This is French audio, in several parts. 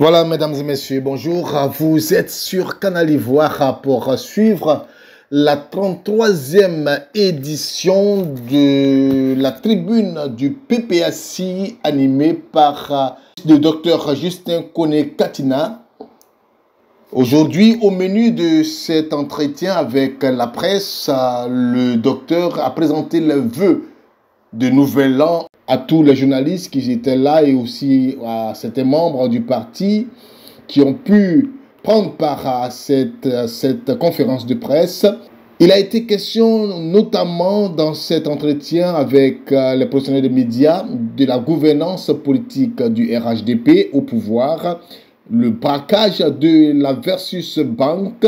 Voilà, mesdames et messieurs, bonjour. Vous êtes sur Canal Ivoire pour suivre la 33e édition de la tribune du PPACI animée par le docteur Justin Koné-Katina. Aujourd'hui, au menu de cet entretien avec la presse, le docteur a présenté le vœu de Nouvel An à tous les journalistes qui étaient là et aussi à certains membres du parti qui ont pu prendre part à cette conférence de presse. Il a été question notamment dans cet entretien avec les professionnels des médias de la gouvernance politique du RHDP au pouvoir, le braquage de la Versus Bank,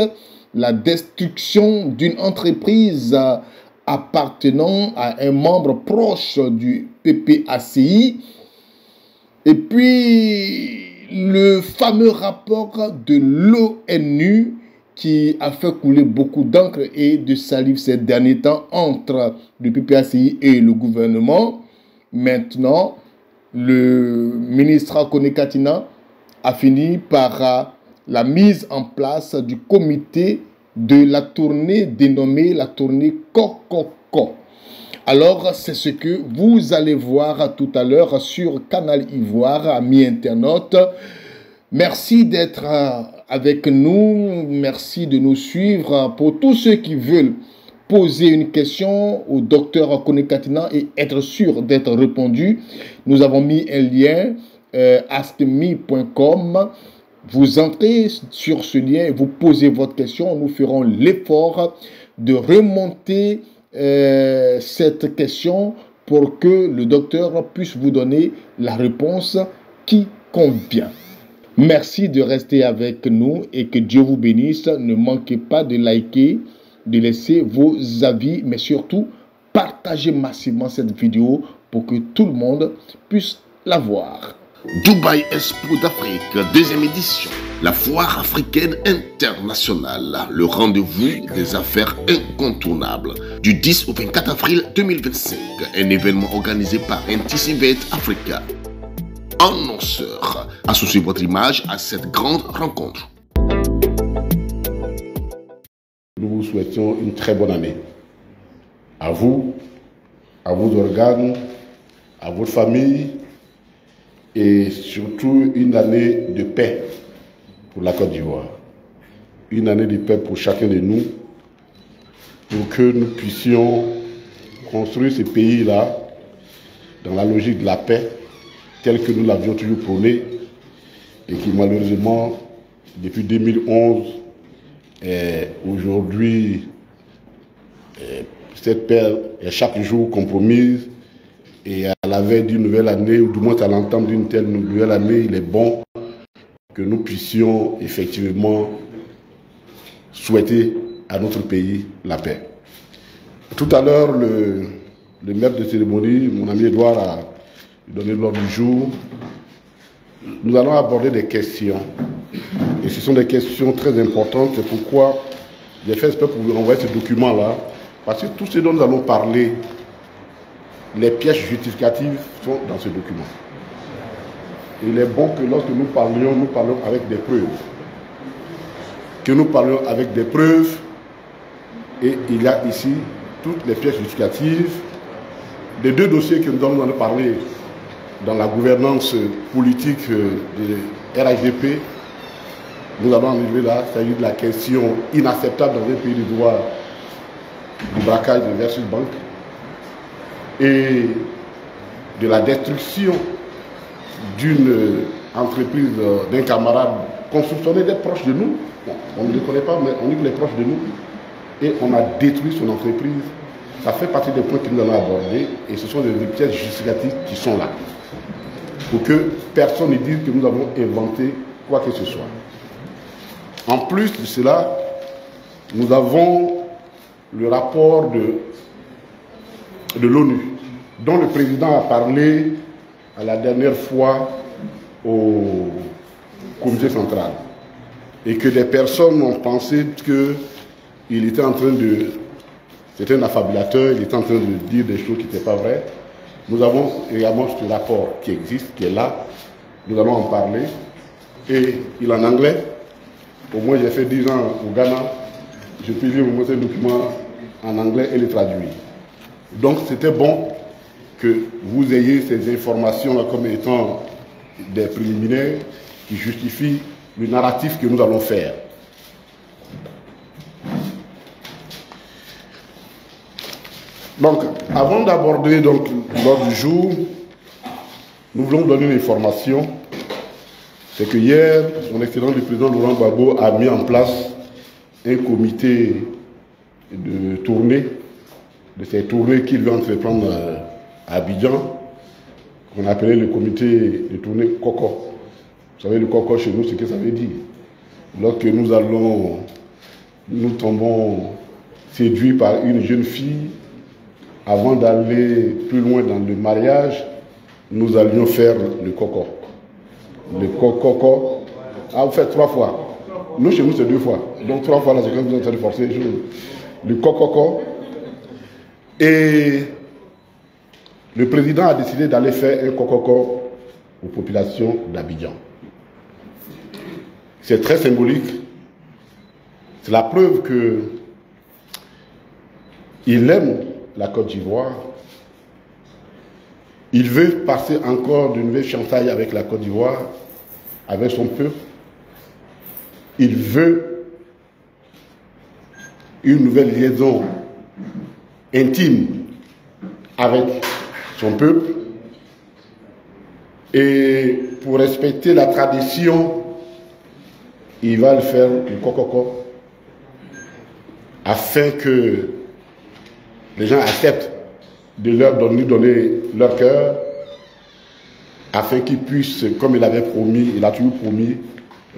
la destruction d'une entreprise appartenant à un membre proche du PPACI, et puis le fameux rapport de l'ONU qui a fait couler beaucoup d'encre et de salive ces derniers temps entre le PPACI et le gouvernement. Maintenant, le ministre Koné-Katina a fini par la mise en place du comité de la tournée dénommée la tournée Kokoko. Alors, c'est ce que vous allez voir tout à l'heure sur Canal Ivoire, amis internautes. Merci d'être avec nous, merci de nous suivre. Pour tous ceux qui veulent poser une question au docteur Koné-Katina et être sûr d'être répondu, nous avons mis un lien, askme.com. Vous entrez sur ce lien et vous posez votre question. Nous ferons l'effort de remonter cette question pour que le docteur puisse vous donner la réponse qui convient. Merci de rester avec nous et que Dieu vous bénisse. Ne manquez pas de liker, de laisser vos avis, mais surtout partagez massivement cette vidéo pour que tout le monde puisse la voir. Dubaï Expo d'Afrique, deuxième édition. La foire africaine internationale, le rendez-vous des affaires incontournables. Du 10 au 24 avril 2025, un événement organisé par Anticivet Africa. Annonceur, associez votre image à cette grande rencontre. Nous vous souhaitons une très bonne année. À vos organes, à votre famille, et surtout une année de paix pour la Côte d'Ivoire. Une année de paix pour chacun de nous, pour que nous puissions construire ce pays-là dans la logique de la paix, telle que nous l'avions toujours prônée, et qui malheureusement, depuis 2011, aujourd'hui, cette paix est chaque jour compromise. Et à la veille d'une nouvelle année, ou du moins à l'entame d'une telle nouvelle année, il est bon que nous puissions effectivement souhaiter à notre pays la paix. Tout à l'heure, le maître de cérémonie, mon ami Edouard, a donné l'ordre du jour. Nous allons aborder des questions. Et ce sont des questions très importantes. C'est pourquoi j'ai fait exprès pour vous envoyer ce document-là. Parce que tout ce dont nous allons parler, les pièces justificatives sont dans ce document. Il est bon que lorsque nous parlions avec des preuves. Que nous parlions avec des preuves. Et il y a ici toutes les pièces justificatives des deux dossiers que nous allons parler dans la gouvernance politique de RHDP. Nous allons arriver là, c'est-à-dire de la question inacceptable dans un pays de droit du braquage de Versus Bank, et de la destruction d'une entreprise d'un camarade qu'on soupçonnait d'être proche de nous. Bon, on ne le connaît pas, mais on dit qu'il est proche de nous. Et on a détruit son entreprise. Ça fait partie des points que nous allons aborder. Et ce sont des pièces justificatives qui sont là. Pour que personne ne dise que nous avons inventé quoi que ce soit. En plus de cela, nous avons le rapport de l'ONU, dont le président a parlé à la dernière fois au comité central. Et que des personnes ont pensé qu'il était en train de... C'était un affabulateur, il était en train de dire des choses qui n'étaient pas vraies. Nous avons également ce rapport qui existe, qui est là. Nous allons en parler. et il est en anglais. Au moins, j'ai fait 10 ans au Ghana. Je peux lire au moins ces documents en anglais et les traduire. Donc, c'était bon que vous ayez ces informations comme étant des préliminaires qui justifient le narratif que nous allons faire. Donc, avant d'aborder l'ordre du jour, nous voulons donner une information. C'est que hier, son Excellence le Président Laurent Gbagbo a mis en place un comité de tournée, de ces tournées qu'il veut entreprendre à Abidjan, qu'on appelait le comité de tournée Coco. Vous savez, le Coco chez nous, ce que ça veut dire. Lorsque nous tombons séduits par une jeune fille, avant d'aller plus loin dans le mariage, nous allions faire le Coco. Le Coco. Ah, vous faites 3 fois. Nous, chez nous, c'est 2 fois. Donc 3 fois, là, c'est quand vous êtes en train de forcer. Le Coco. Et le président a décidé d'aller faire un Coco aux populations d'Abidjan. C'est très symbolique. C'est la preuve qu'il aime la Côte d'Ivoire. Il veut passer encore de nouvelles chantailles avec la Côte d'Ivoire, avec son peuple. Il veut une nouvelle liaison intime avec son peuple. Et pour respecter la tradition, il va le faire le Coco afin que les gens acceptent de lui donner leur cœur, afin qu'ils puissent, comme il avait promis, il a toujours promis,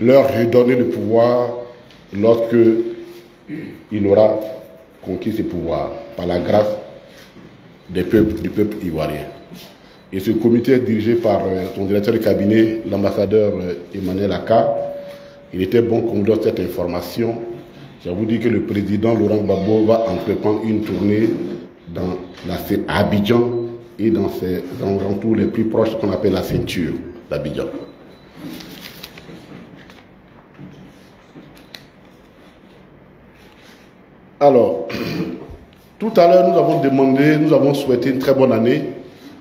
leur redonner le pouvoir lorsque il aura conquis ce pouvoir, par la grâce du peuple ivoirien. Et ce comité est dirigé par son directeur de cabinet, l'ambassadeur Emmanuel Aka. Il était bon qu'on donne cette information. Je vous dis que le président Laurent Gbagbo va entreprendre une tournée à Abidjan et dans ses entours les plus proches qu'on appelle la ceinture d'Abidjan. Alors, tout à l'heure, nous avons souhaité une très bonne année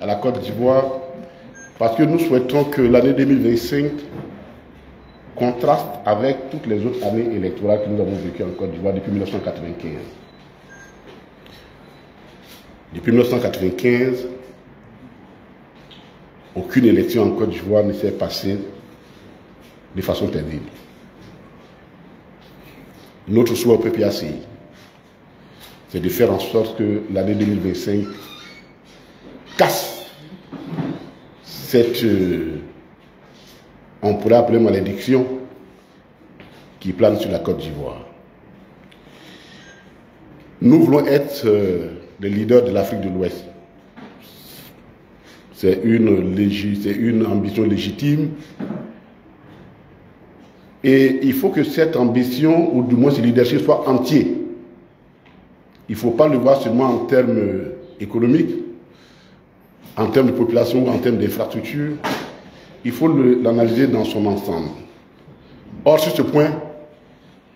à la Côte d'Ivoire parce que nous souhaitons que l'année 2025 contraste avec toutes les autres années électorales que nous avons vécues en Côte d'Ivoire depuis 1995. Depuis 1995, aucune élection en Côte d'Ivoire ne s'est passée de façon terrible. Notre souhait au PPACI, c'est de faire en sorte que l'année 2025 casse cette, on pourrait appeler malédiction, qui plane sur la Côte d'Ivoire. Nous voulons être les leaders de l'Afrique de l'Ouest. C'est une ambition légitime. Et il faut que cette ambition, ou du moins ce leadership, soit entier. Il ne faut pas le voir seulement en termes économiques, en termes de population ou en termes d'infrastructure. Il faut l'analyser dans son ensemble. Or, sur ce point,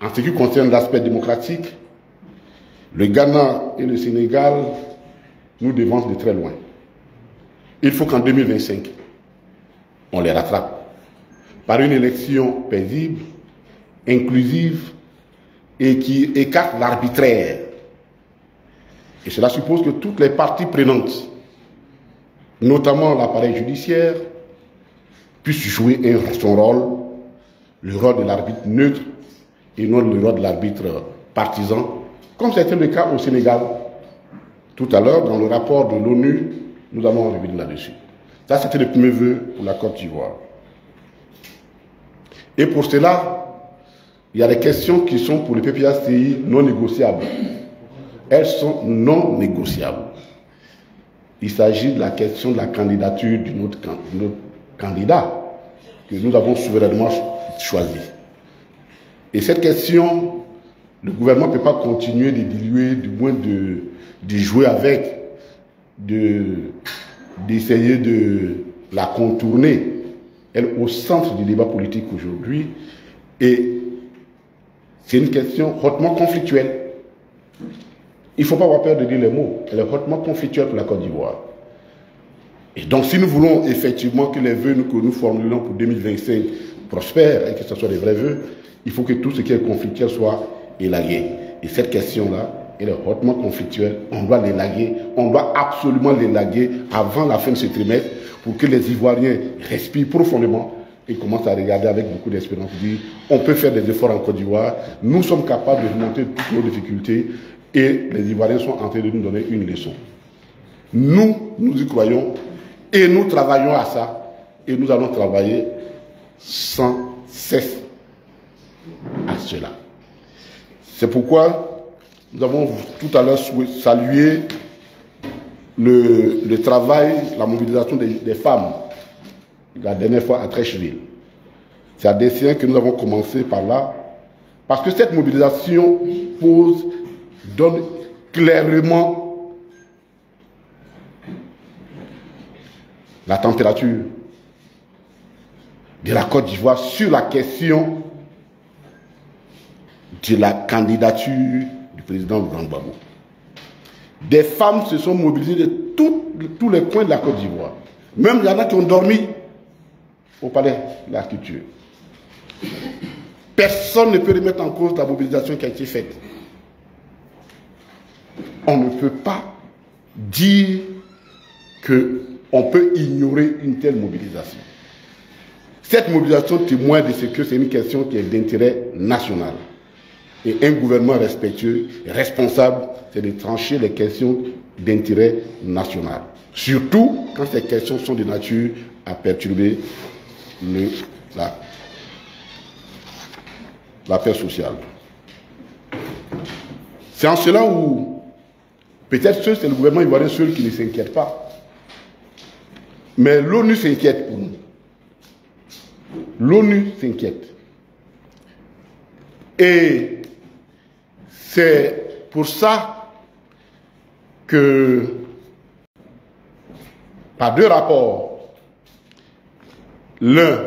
en ce qui concerne l'aspect démocratique, le Ghana et le Sénégal nous devancent de très loin. Il faut qu'en 2025, on les rattrape par une élection paisible, inclusive et qui écarte l'arbitraire. Et cela suppose que toutes les parties prenantes, notamment l'appareil judiciaire, puissent jouer son rôle, le rôle de l'arbitre neutre et non le rôle de l'arbitre partisan, comme c'était le cas au Sénégal. Tout à l'heure, dans le rapport de l'ONU, nous allons revenir là-dessus. Ça, c'était le premier vœu pour la Côte d'Ivoire. Et pour cela, il y a des questions qui sont pour le PPACI non négociables. Elles sont non négociables. Il s'agit de la question de la candidature de notre candidat que nous avons souverainement choisi. Et cette question, le gouvernement ne peut pas continuer de diluer, du moins de jouer avec, d'essayer de la contourner elle est au centre du débat politique aujourd'hui et c'est une question hautement conflictuelle. Il ne faut pas avoir peur de dire les mots. Elle est hautement conflictuelle pour la Côte d'Ivoire. Et donc, si nous voulons effectivement que les vœux que nous formulons pour 2025 prospèrent et que ce soit des vrais vœux, il faut que tout ce qui est conflictuel soit élagué. Et cette question-là, elle est hautement conflictuelle. On doit l'élaguer. On doit absolument l'élaguer avant la fin de ce trimestre pour que les Ivoiriens respirent profondément et commencent à regarder avec beaucoup d'espérance. Dire, on peut faire des efforts en Côte d'Ivoire. Nous sommes capables de remonter toutes nos difficultés et les Ivoiriens sont en train de nous donner une leçon. Nous y croyons et nous travaillons à ça et nous allons travailler sans cesse à cela. C'est pourquoi nous avons tout à l'heure salué le travail, la mobilisation des femmes, la dernière fois à Trècheville. C'est à dessein que nous avons commencé par là, parce que cette mobilisation donne clairement la température de la Côte d'Ivoire sur la question de la candidature du président Laurent Gbagbo. Des femmes se sont mobilisées de tous les coins de la Côte d'Ivoire. Même il y en a qui ont dormi au palais de la culture. Personne ne peut remettre en cause la mobilisation qui a été faite. On ne peut pas dire qu'on peut ignorer une telle mobilisation. Cette mobilisation témoigne de ce que c'est une question qui est d'intérêt national. Et un gouvernement respectueux, responsable, c'est de trancher les questions d'intérêt national. Surtout quand ces questions sont de nature à perturber la paix sociale. C'est en cela où peut-être c'est le gouvernement ivoirien seul qui ne s'inquiète pas. Mais l'ONU s'inquiète pour nous. L'ONU s'inquiète. Et c'est pour ça que, par deux rapports, l'un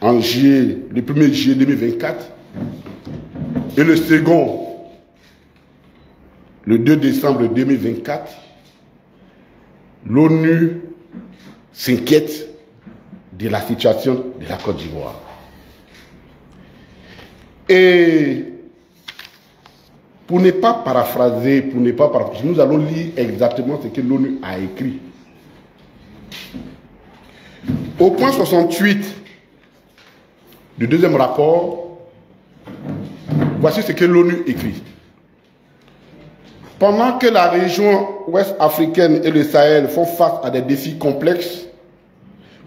en le 1er juillet 2024 et le second le 2 décembre 2024, l'ONU s'inquiète de la situation de la Côte d'Ivoire. Et pour ne pas paraphraser, nous allons lire exactement ce que l'ONU a écrit. Au point 68 du deuxième rapport, voici ce que l'ONU écrit. Pendant que la région ouest africaine et le Sahel font face à des défis complexes,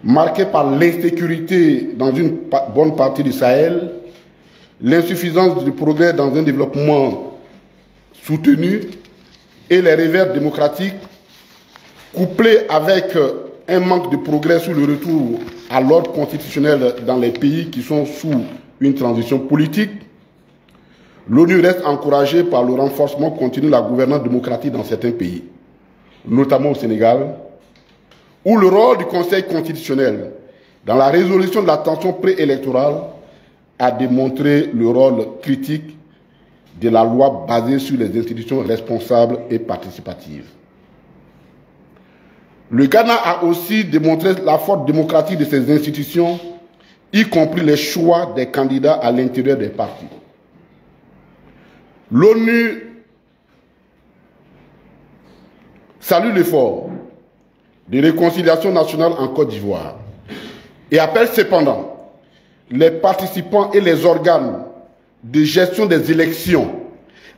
marqués par l'insécurité dans une bonne partie du Sahel, l'insuffisance du progrès dans un développement soutenu et les revers démocratiques, couplés avec un manque de progrès sur le retour à l'ordre constitutionnel dans les pays qui sont sous une transition politique, l'ONU reste encouragée par le renforcement continu de la gouvernance démocratique dans certains pays, notamment au Sénégal, où le rôle du Conseil constitutionnel dans la résolution de la tension préélectorale a démontré le rôle critique de la loi basée sur les institutions responsables et participatives. Le Ghana a aussi démontré la force démocratique de ses institutions, y compris les choix des candidats à l'intérieur des partis. L'ONU salue l'effort de réconciliation nationale en Côte d'Ivoire et appelle cependant les participants et les organes de gestion des élections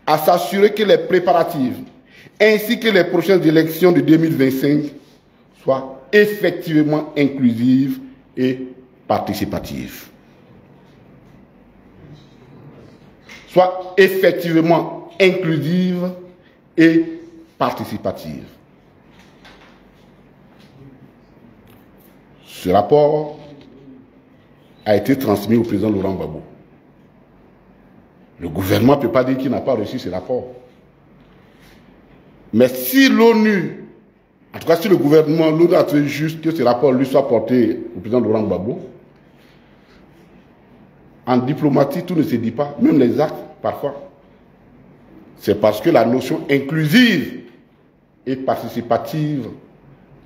à s'assurer que les préparatifs ainsi que les prochaines élections de 2025 soient effectivement inclusives et participatives. Soit effectivement inclusive et participative. Ce rapport a été transmis au président Laurent Gbagbo. Le gouvernement ne peut pas dire qu'il n'a pas reçu ce rapport. Mais si l'ONU En tout cas, si le gouvernement, l'ONU a trouvé juste que ce rapport lui soit porté au président Laurent Gbagbo, en diplomatie, tout ne se dit pas, même les actes, parfois. C'est parce que la notion inclusive et participative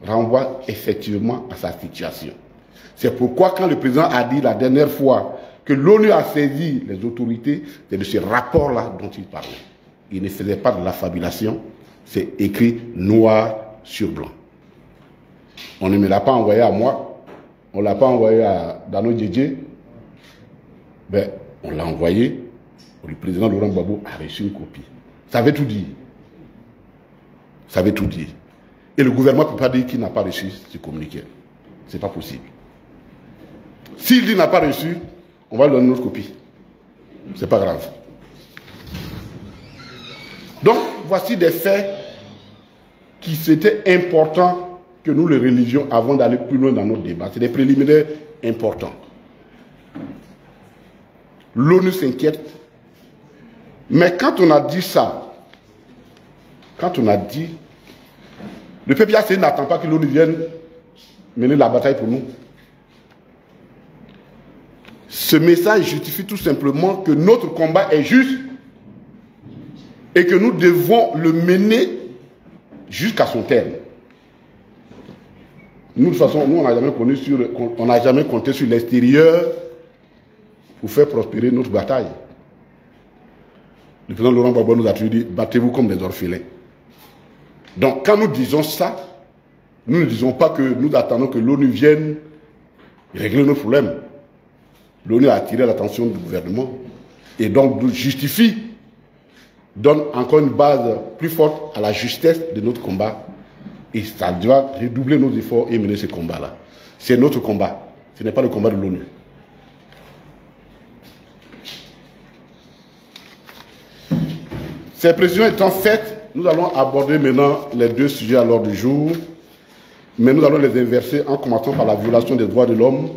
renvoie effectivement à sa situation. C'est pourquoi quand le président a dit la dernière fois que l'ONU a saisi les autorités, c'est de ce rapport-là dont il parlait. Il ne faisait pas de l'affabulation, c'est écrit noir sur blanc. On ne me l'a pas envoyé à moi, on ne l'a pas envoyé à Dano Djedje, ben, on l'a envoyé, le président Laurent Gbagbo a reçu une copie. Ça veut tout dire. Ça veut tout dire. Et le gouvernement ne peut pas dire qu'il n'a pas reçu ce communiqué. Ce n'est pas possible. S'il dit qu'il n'a pas reçu, on va lui donner une autre copie. Ce n'est pas grave. Donc, voici des faits qui c'était important que nous, les religions, avant d'aller plus loin dans notre débat. C'est des préliminaires importants. L'ONU s'inquiète. Mais quand on a dit ça, quand on a dit, le PPAC n'attend pas que l'ONU vienne mener la bataille pour nous. Ce message justifie tout simplement que notre combat est juste et que nous devons le mener jusqu'à son terme. Nous, de toute façon, nous, on n'a jamais compté sur l'extérieur pour faire prospérer notre bataille. Le président Laurent Gbagbo nous a toujours dit, battez-vous comme des orphelins. Donc, quand nous disons ça, nous ne disons pas que nous attendons que l'ONU vienne régler nos problèmes. L'ONU a attiré l'attention du gouvernement et donc nous justifie, donne encore une base plus forte à la justesse de notre combat. Et ça doit redoubler nos efforts et mener ce combat-là. C'est notre combat. Ce n'est pas le combat de l'ONU. Ces précisions étant faites, nous allons aborder maintenant les deux sujets à l'ordre du jour. Mais nous allons les inverser en commençant par la violation des droits de l'homme,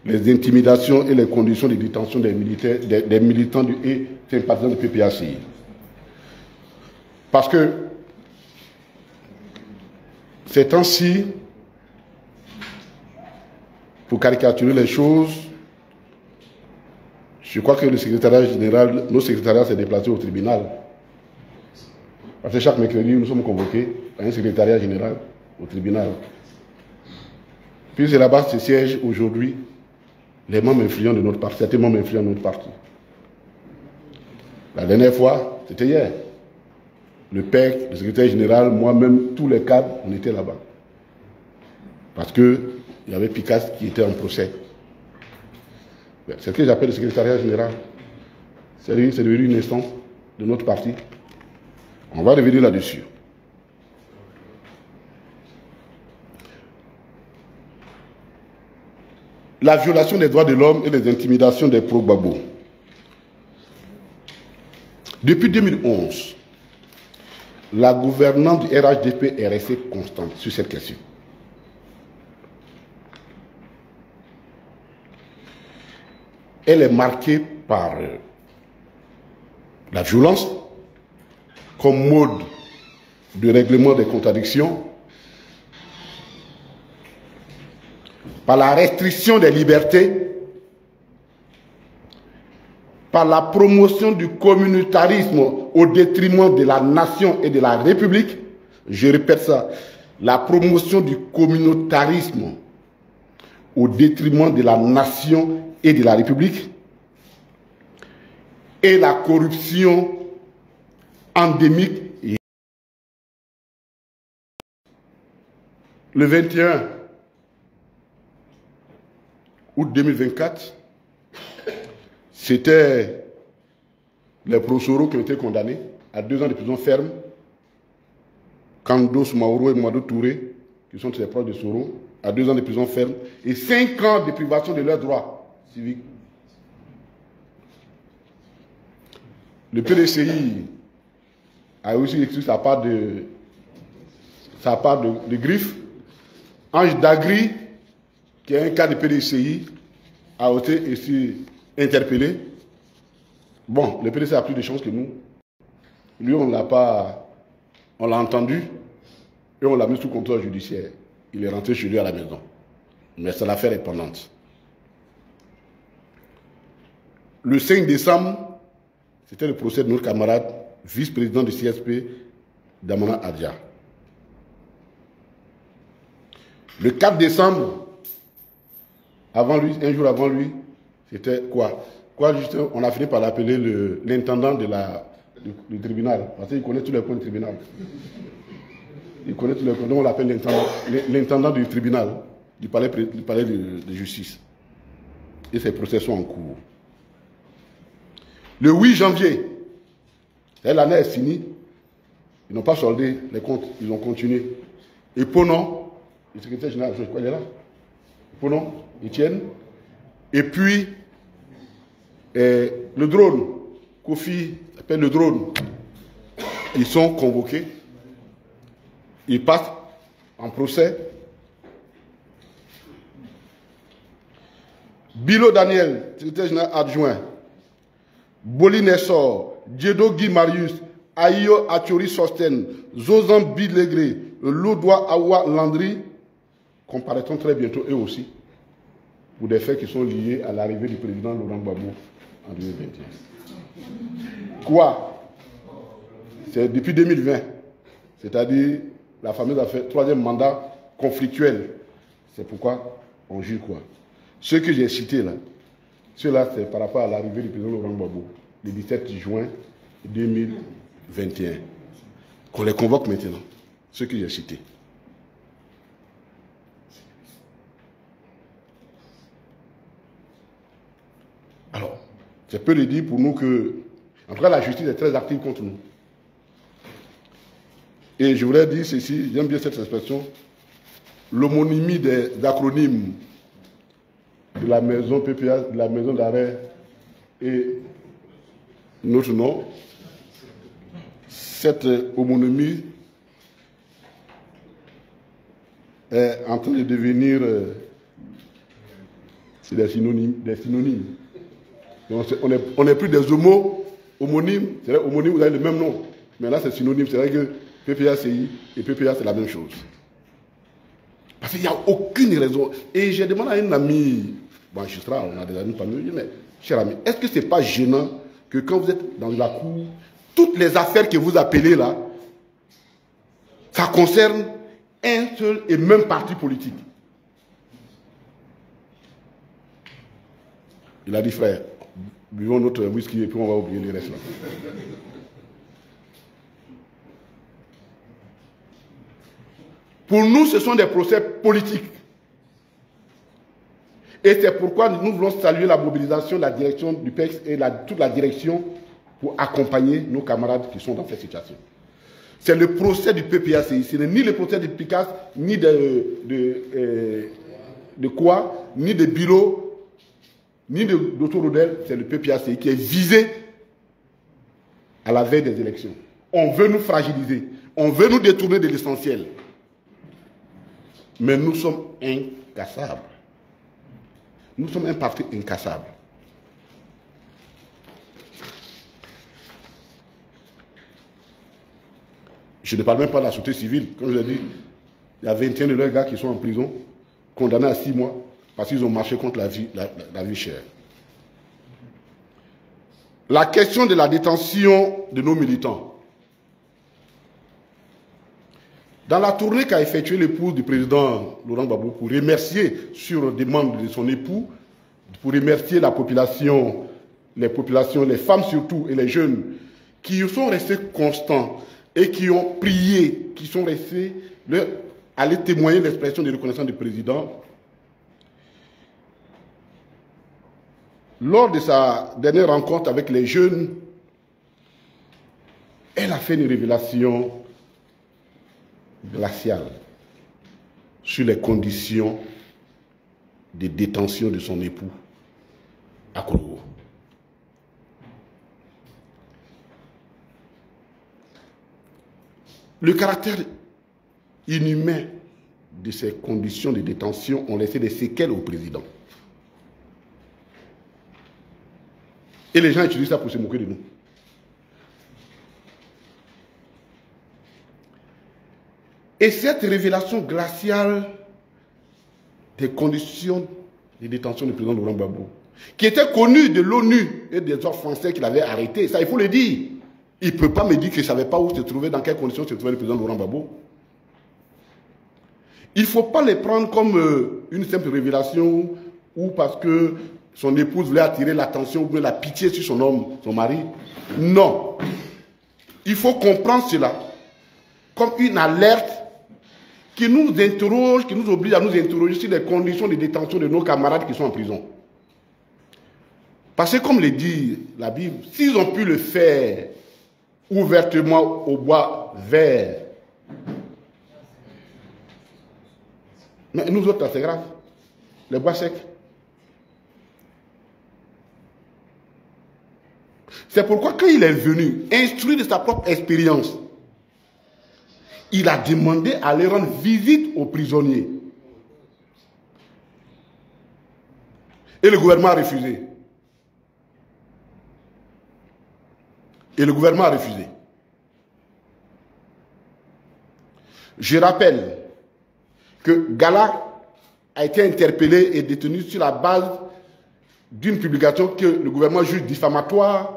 les intimidations et les conditions de détention des militants et sympathisants du PPACI. Parce que ces temps-ci, pour caricaturer les choses, je crois que le secrétariat général, nos secrétariats s'est déplacé au tribunal. Parce que chaque mercredi, nous sommes convoqués à un secrétariat général au tribunal. Puis c'est là-bas se siègent aujourd'hui les membres influents de notre parti, certains membres influents de notre parti. La dernière fois, c'était hier. Le PEC, le secrétaire général, moi-même, tous les cadres, on était là-bas. Parce qu'il y avait Picasse qui était en procès. C'est ce que j'appelle le secrétariat général. C'est devenu une instance de notre parti. On va revenir là-dessus. La violation des droits de l'homme et les intimidations des pro-Gbagbo. Depuis 2011, la gouvernante du RHDP est restée constante sur cette question. Elle est marquée par la violence comme mode de règlement des contradictions, par la restriction des libertés, par la promotion du communautarisme au détriment de la nation et de la République. Je répète ça, la promotion du communautarisme au détriment de la nation et de la République, et la corruption endémique. Le 21 août 2024, c'était les pro-Soro qui ont été condamnés à 2 ans de prison ferme. Kando Soumaoro et Mouadou Touré, qui sont les proches de Soro, à 2 ans de prison ferme et 5 ans de privation de leurs droits civiques. Le PDCI a aussi écrit sa part de griffe. Ange Dagri, qui est un cas de PDCI, a été ici interpellé. Bon, le PDCI a plus de chance que nous. Lui, on l'a entendu. et on l'a mis sous contrôle judiciaire. Il est rentré chez lui à la maison. Mais c'est l'affaire est pendante. Le 5 décembre, c'était le procès de notre camarade, vice-président du CSP, Damana Adja. Le 4 décembre, avant lui, un jour avant lui, c'était quoi? Justement, on a fini par l'appeler l'intendant du tribunal. Parce qu'il connaît tous les points du tribunal. Il connaît tous les points. Donc on l'appelle l'intendant du tribunal, du palais de justice. Et ces procès sont en cours. Le 8 janvier, l'année est finie. Ils n'ont pas soldé les comptes, ils ont continué. Et Ponon, le secrétaire général, je crois qu'il est là. Ponon, Etienne. Et puis, le drone, Kofi appelle le drone. Ils sont convoqués. Ils passent en procès. Bilo Daniel, secrétaire général adjoint. Boli Nessor, Diedo Guy Marius, Ayo Achori Sosten, Zozan Bidlegré, Lodois Awa Landry comparaîtront très bientôt eux aussi pour des faits qui sont liés à l'arrivée du président Laurent Gbagbo en 2021. Quoi? C'est depuis 2020, c'est-à-dire la fameuse affaire, troisième mandat conflictuel. C'est pourquoi on juge quoi? Ceux que j'ai cités là, ceux-là c'est par rapport à l'arrivée du président Laurent Gbagbo, le 17 juin 2021. Qu'on les convoque maintenant, ceux que j'ai cités. Alors, c'est peu de dire pour nous que, en tout cas, la justice est très active contre nous. Et je voulais dire ceci, j'aime bien cette expression, l'homonymie des acronymes de la maison PPA, de la maison d'arrêt et notre nom, cette homonymie est en train de devenir c'est des synonymes. Donc on n'est plus des homonymes, c'est-à-dire homonyme, vous avez le même nom. Mais là c'est synonyme, c'est-à-dire que PPACI et PPA c'est la même chose. Parce qu'il n'y a aucune raison. Et j'ai demandé à un ami, magistrat, on a des amis parmi eux, mais cher ami, est-ce que ce n'est pas gênant que quand vous êtes dans la cour, toutes les affaires que vous appelez là, ça concerne un seul et même parti politique? Il a dit, frère, buvons notre whisky et puis on va oublier les restes là. Pour nous, ce sont des procès politiques. Et c'est pourquoi nous voulons saluer la mobilisation de la direction du PEX et toute la direction pour accompagner nos camarades qui sont dans cette situation. C'est le procès du PPACI. Ce n'est ni le procès de Picasse, ni de quoi, ni de Bilo, ni d'Autorodel. C'est le PPACI qui est visé à la veille des élections. On veut nous fragiliser. On veut nous détourner de l'essentiel. Mais nous sommes incassables. Nous sommes un parti incassable. Je ne parle même pas de la société civile. Comme je l'ai dit, il y a 21 de leurs gars qui sont en prison, condamnés à 6 mois, parce qu'ils ont marché contre la vie chère. La question de la détention de nos militants. Dans la tournée qu'a effectuée l'épouse du président Laurent Gbagbo pour remercier, sur demande de son époux, pour remercier la population, les femmes surtout et les jeunes, qui sont restés constants et qui ont prié, qui sont restés aller témoigner l'expression de reconnaissance du président. Lors de sa dernière rencontre avec les jeunes, elle a fait une révélation glaciale sur les conditions de détention de son époux à Korogo. Le caractère inhumain de ces conditions de détention ont laissé des séquelles au président. Et les gens utilisent ça pour se moquer de nous. Et cette révélation glaciale des conditions de détention du président Laurent Gbagbo, qui était connu de l'ONU et des autres Français qui l'avaient arrêté, ça il faut le dire. Il ne peut pas me dire qu'il ne savait pas où se trouvait, dans quelles conditions se trouvait le président Laurent Gbagbo. Il ne faut pas les prendre comme une simple révélation ou parce que son épouse voulait attirer l'attention ou bien la pitié sur son homme, son mari. Non. Il faut comprendre cela comme une alerte qui nous interroge, qui nous oblige à nous interroger sur les conditions de détention de nos camarades qui sont en prison. Parce que comme le dit la Bible, s'ils ont pu le faire ouvertement au bois vert, mais nous autres, c'est grave. Les bois secs. C'est pourquoi quand il est venu, instruit de sa propre expérience, il a demandé à aller rendre visite aux prisonniers. Et le gouvernement a refusé. Et le gouvernement a refusé. Je rappelle que Gala a été interpellé et détenu sur la base d'une publication que le gouvernement juge diffamatoire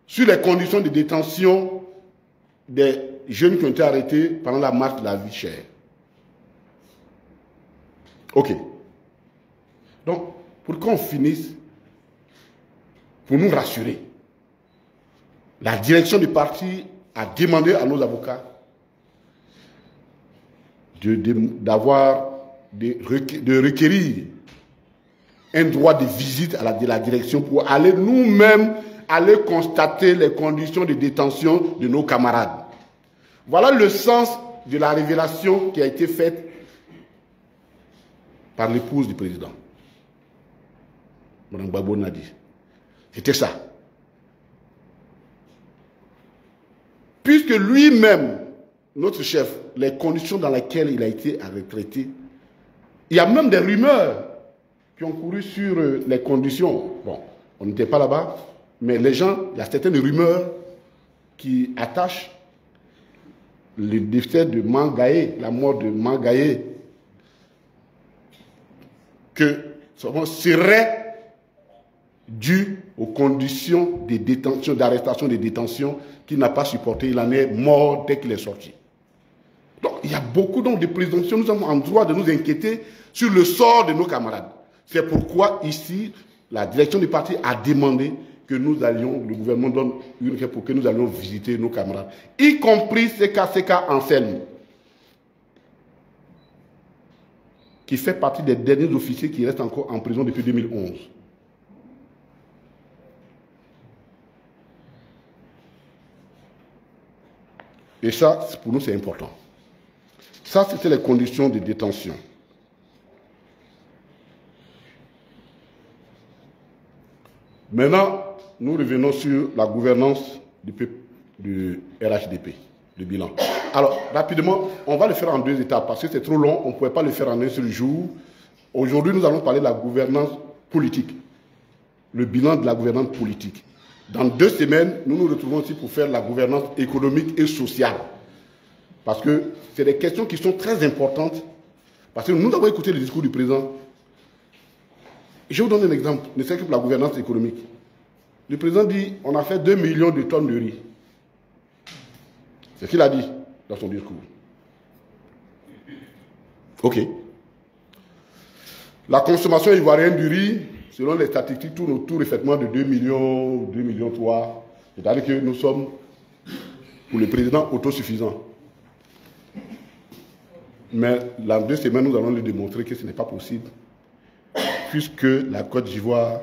sur les conditions de détention des jeunes qui ont été arrêtés pendant la marche de la vie chère. Ok. Donc, pour qu'on finisse, pour nous rassurer, la direction du parti a demandé à nos avocats de requérir un droit de visite de la direction pour aller nous-mêmes aller constater les conditions de détention de nos camarades. Voilà le sens de la révélation qui a été faite par l'épouse du président. Mme Gbagbo Nadi. C'était ça. Puisque lui-même, notre chef, les conditions dans lesquelles il a été retraité, il y a même des rumeurs qui ont couru sur les conditions. Bon, on n'était pas là-bas, mais les gens, il y a certaines rumeurs qui attachent le décès de Mangaé, la mort de Mangaé, que serait dû aux conditions de détention, d'arrestation, de détention qu'il n'a pas supporté. Il en est mort dès qu'il est sorti. Donc, il y a beaucoup donc, de présomptions. Nous sommes en droit de nous inquiéter sur le sort de nos camarades. C'est pourquoi, ici, la direction du parti a demandé que nous allions, le gouvernement donne une réponse pour que nous allions visiter nos camarades, y compris CK Anselme, qui fait partie des derniers officiers qui restent encore en prison depuis 2011. Et ça, pour nous, c'est important. Ça, c'était les conditions de détention. Maintenant, nous revenons sur la gouvernance du RHDP, le bilan. Alors, rapidement, on va le faire en 2 étapes, parce que c'est trop long, on ne pouvait pas le faire en un seul jour. Aujourd'hui, nous allons parler de la gouvernance politique, le bilan de la gouvernance politique. Dans 2 semaines, nous nous retrouvons aussi pour faire la gouvernance économique et sociale. Parce que c'est des questions qui sont très importantes. Parce que nous avons écouté le discours du président. Je vais vous donner un exemple, ne serait-ce que pour la gouvernance économique. Le président dit, on a fait 2 millions de tonnes de riz. C'est ce qu'il a dit dans son discours. Ok. La consommation ivoirienne du riz, selon les statistiques, tourne autour effectivement de 2 millions, 2 millions 3. C'est-à-dire que nous sommes, pour le président, autosuffisants. Mais dans 2 semaines, nous allons lui démontrer que ce n'est pas possible, puisque la Côte d'Ivoire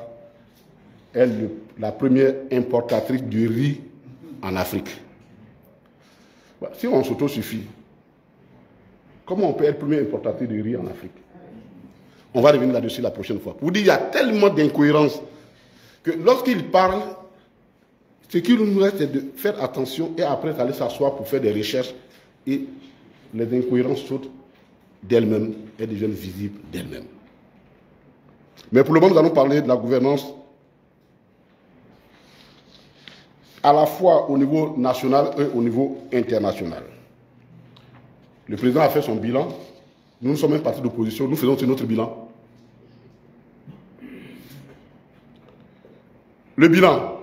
est la première importatrice de riz en Afrique. Si on s'autosuffit, comment on peut être premier importateur de riz en Afrique? On va revenir là-dessus la prochaine fois. Pour vous dire, il y a tellement d'incohérences que lorsqu'il parle, ce qu'il nous reste, c'est de faire attention et après aller s'asseoir pour faire des recherches et les incohérences sautent d'elles-mêmes et deviennent visibles d'elles-mêmes. Mais pour le moment, nous allons parler de la gouvernance à la fois au niveau national et au niveau international. Le président a fait son bilan. Nous sommes un parti d'opposition. Nous faisons aussi notre bilan. Le bilan.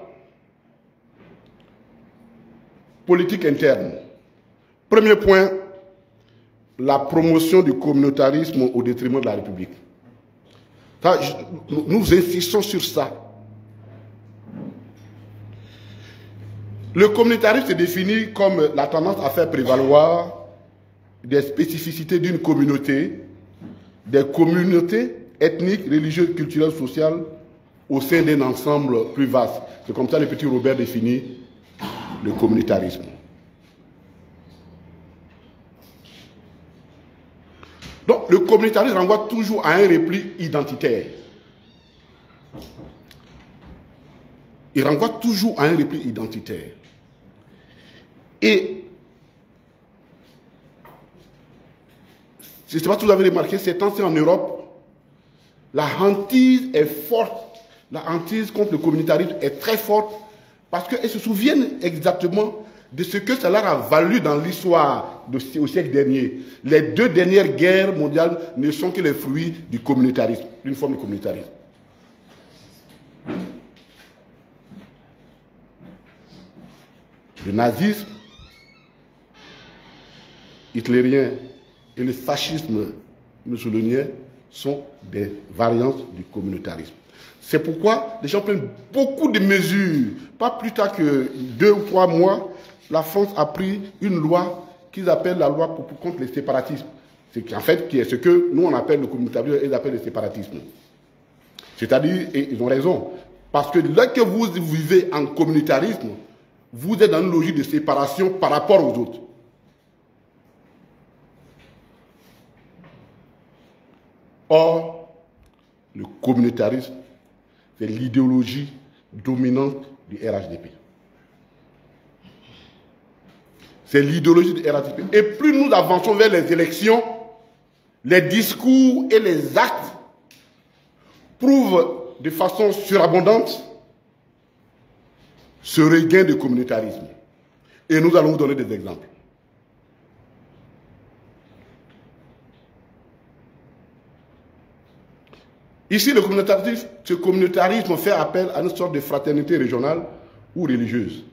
Politique interne. Premier point, la promotion du communautarisme au détriment de la République. Ça, nous insistons sur ça. Le communautarisme se définit comme la tendance à faire prévaloir des spécificités d'une communauté, des communautés ethniques, religieuses, culturelles, sociales au sein d'un ensemble plus vaste. C'est comme ça que le petit Robert définit le communautarisme. Donc, le communautarisme renvoie toujours à un repli identitaire. Il renvoie toujours à un repli identitaire. Et, je ne sais pas si vous avez remarqué, ces temps-ci en Europe, la hantise est forte. La hantise contre le communautarisme est très forte parce qu'elles se souviennent exactement de ce que ça leur a valu dans l'histoire au siècle dernier. Les 2 dernières guerres mondiales ne sont que les fruits du communautarisme, d'une forme de communautarisme. Le nazisme hitlérien et le fascisme mussolinien sont des variantes du communautarisme. C'est pourquoi les gens prennent beaucoup de mesures. Pas plus tard que 2 ou 3 mois, la France a pris une loi qu'ils appellent la loi contre les séparatismes. C'est en fait ce que nous on appelle le communautarisme et ils appellent le séparatisme. C'est-à-dire, et ils ont raison, parce que là que vous vivez en communautarisme, vous êtes dans une logique de séparation par rapport aux autres. Or, le communautarisme, c'est l'idéologie dominante du RHDP. C'est l'idéologie du RHDP. Et plus nous avançons vers les élections, les discours et les actes prouvent de façon surabondante ce regain de communautarisme. Et nous allons vous donner des exemples. Ici, ce communautarisme fait appel à une sorte de fraternité régionale ou religieuse.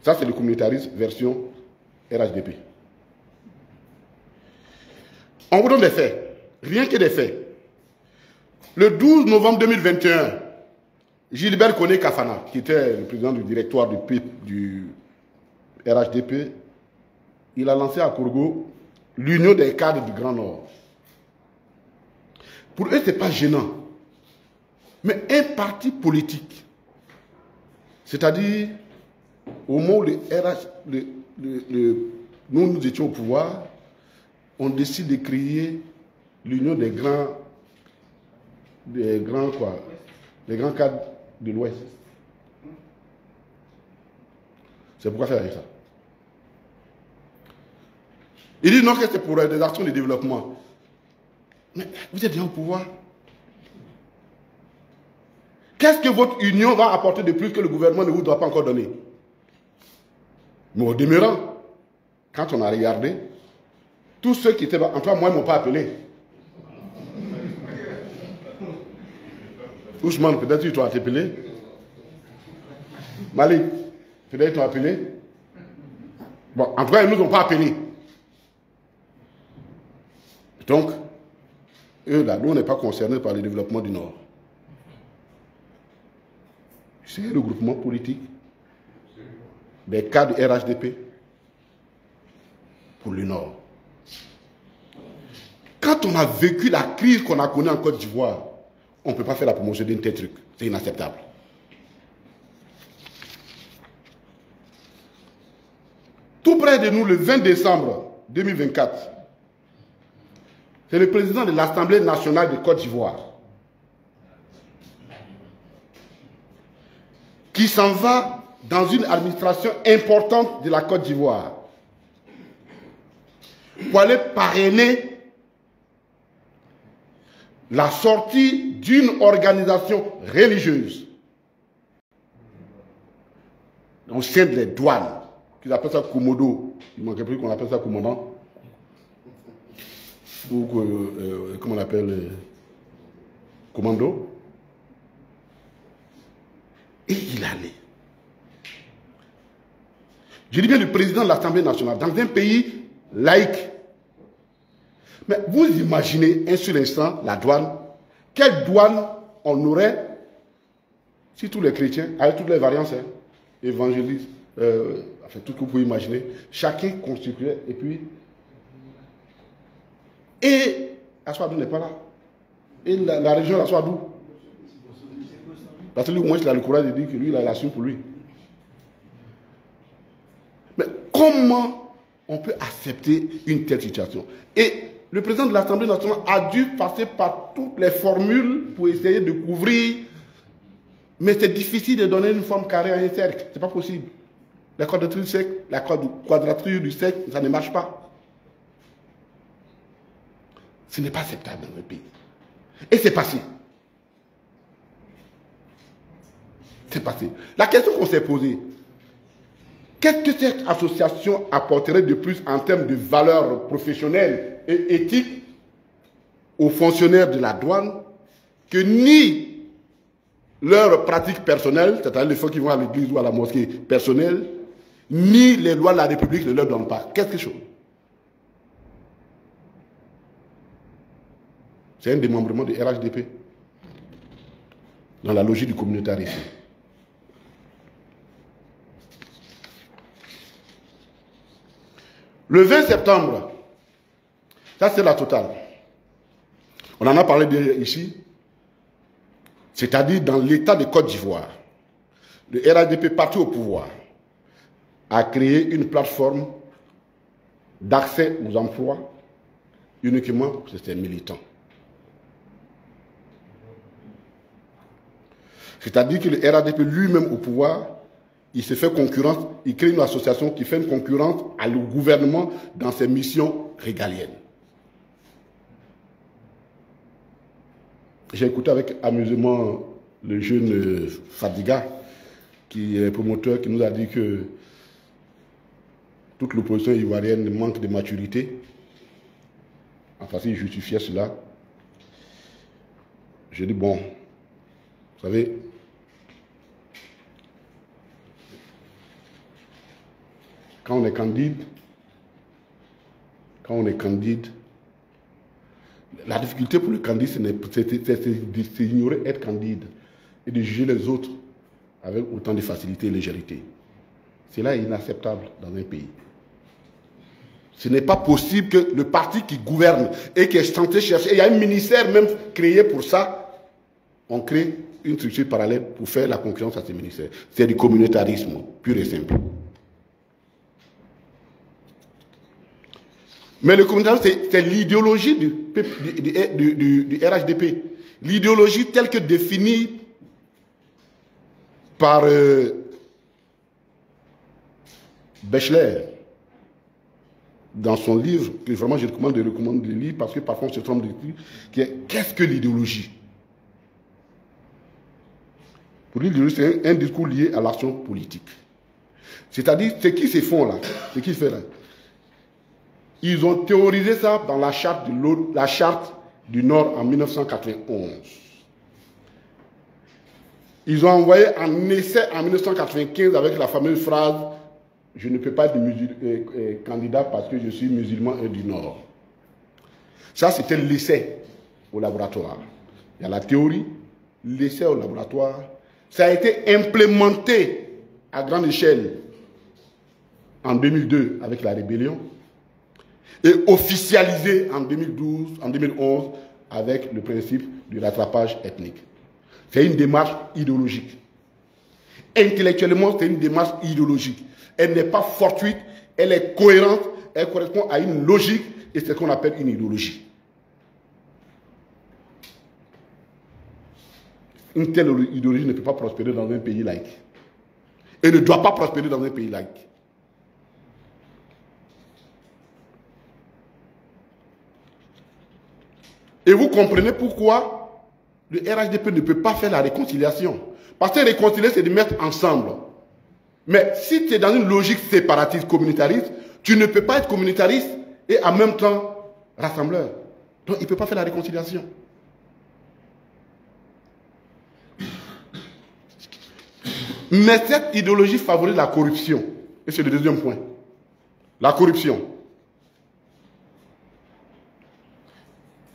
Ça, c'est le communautarisme version RHDP. On vous donne des faits, rien que des faits. Le 12 novembre 2021, Gilbert Koné Kafana, qui était le président du directoire du RHDP, il a lancé à Kourgo l'Union des cadres du Grand Nord. Pour eux, ce n'est pas gênant. Mais un parti politique, c'est-à-dire au moment où nous étions au pouvoir, on décide de créer l'Union des grands cadres de l'Ouest. C'est pourquoi faire avec ça. Il dit non que c'est pour des actions de développement. Mais vous êtes déjà au pouvoir. Qu'est-ce que votre union va apporter de plus que le gouvernement ne vous doit pas encore donner? Mais au demeurant, quand on a regardé, tous ceux qui étaient... En tout cas, moi, ils ne m'ont pas appelé. Ousmane, peut-être qu'ils t'ont appelé. Malik, peut-être qu'ils t'ont appelé. Bon, en tout cas, ils ne nous ont pas appelés. Donc, eux, là, nous, on n'est pas concernés par le développement du Nord. C'est le regroupement politique des cadres du RHDP pour le Nord. Quand on a vécu la crise qu'on a connue en Côte d'Ivoire, on ne peut pas faire la promotion d'un tel truc. C'est inacceptable. Tout près de nous, le 20 décembre 2024, c'est le président de l'Assemblée nationale de Côte d'Ivoire qui s'en va dans une administration importante de la Côte d'Ivoire pour aller parrainer la sortie d'une organisation religieuse au sein des douanes, qu'ils appellent ça Komodo, il manquait plus qu'on appelle ça commandant, ou comment on appelle, commando. Et il allait. Je dis bien le président de l'Assemblée nationale, dans un pays laïque. Mais vous imaginez un seul instant la douane. Quelle douane on aurait si tous les chrétiens, avec toutes les variantes, hein, évangélistes, enfin tout ce que vous pouvez imaginer, chacun constituait et puis... Et Aswadou n'est pas là. Et la région d'Aswadou. Parce que lui, au moins, il a le courage de dire que lui, il a l'assume pour lui. Mais comment on peut accepter une telle situation? Et le président de l'Assemblée nationale a dû passer par toutes les formules pour essayer de couvrir. Mais c'est difficile de donner une forme carrée à un cercle. Ce n'est pas possible. La quadrature du cercle, la quadrature du cercle, ça ne marche pas. Ce n'est pas acceptable dans le pays. Et c'est passé. C'est passé. La question qu'on s'est posée, qu'est-ce que cette association apporterait de plus en termes de valeurs professionnelles et éthiques aux fonctionnaires de la douane que ni leurs pratiques personnelles, c'est-à-dire les fois qui vont à l'église ou à la mosquée personnelle, ni les lois de la République ne leur donnent pas quelque chose. C'est un démembrement du RHDP dans la logique du communautarisme. Le 20 septembre, ça c'est la totale. On en a parlé ici, c'est-à-dire dans l'État de Côte d'Ivoire. Le RHDP, parti au pouvoir, a créé une plateforme d'accès aux emplois uniquement pour ses militants. C'est-à-dire que le RHDP lui-même au pouvoir, il se fait concurrence, il crée une association qui fait une concurrence au gouvernement dans ses missions régaliennes. J'ai écouté avec amusement le jeune Fadiga, qui est promoteur, qui nous a dit que toute l'opposition ivoirienne manque de maturité. Enfin, il justifiait cela. J'ai dit, bon, vous savez, quand on est candide, la difficulté pour le candide, c'est d'ignorer être candide et de juger les autres avec autant de facilité et légèreté. Cela est inacceptable dans un pays. Ce n'est pas possible que le parti qui gouverne et qui est censé chercher, et il y a un ministère même créé pour ça, on crée une structure parallèle pour faire la concurrence à ces ministères. C'est du communautarisme, pur et simple. Mais le communautarisme, c'est l'idéologie du RHDP. L'idéologie telle que définie par Bechler dans son livre, que vraiment je recommande de lire parce que parfois on se trompe de titre, qui est « Qu'est-ce que l'idéologie ?» Pour lui, l'idéologie, c'est un discours lié à l'action politique. C'est-à-dire, ce qui se font là, ce qui se fait là, ils ont théorisé ça dans la charte du Nord en 1991. Ils ont envoyé un essai en 1995 avec la fameuse phrase « Je ne peux pas être candidat parce que je suis musulman et du Nord ». Ça, c'était l'essai au laboratoire. Il y a la théorie, l'essai au laboratoire. Ça a été implémenté à grande échelle en 2002 avec la rébellion et officialisé en 2012, en 2011 avec le principe du rattrapage ethnique. C'est une démarche idéologique. Intellectuellement, c'est une démarche idéologique. Elle n'est pas fortuite, elle est cohérente, elle correspond à une logique et c'est ce qu'on appelle une idéologie. Une telle idéologie ne peut pas prospérer dans un pays laïque. Et ne doit pas prospérer dans un pays laïque. Et vous comprenez pourquoi le RHDP ne peut pas faire la réconciliation. Parce que réconcilier, c'est de mettre ensemble. Mais si tu es dans une logique séparatiste, communitariste, tu ne peux pas être communitariste et en même temps rassembleur. Donc il ne peut pas faire la réconciliation. Mais cette idéologie favorise la corruption. Et c'est le deuxième point. La corruption.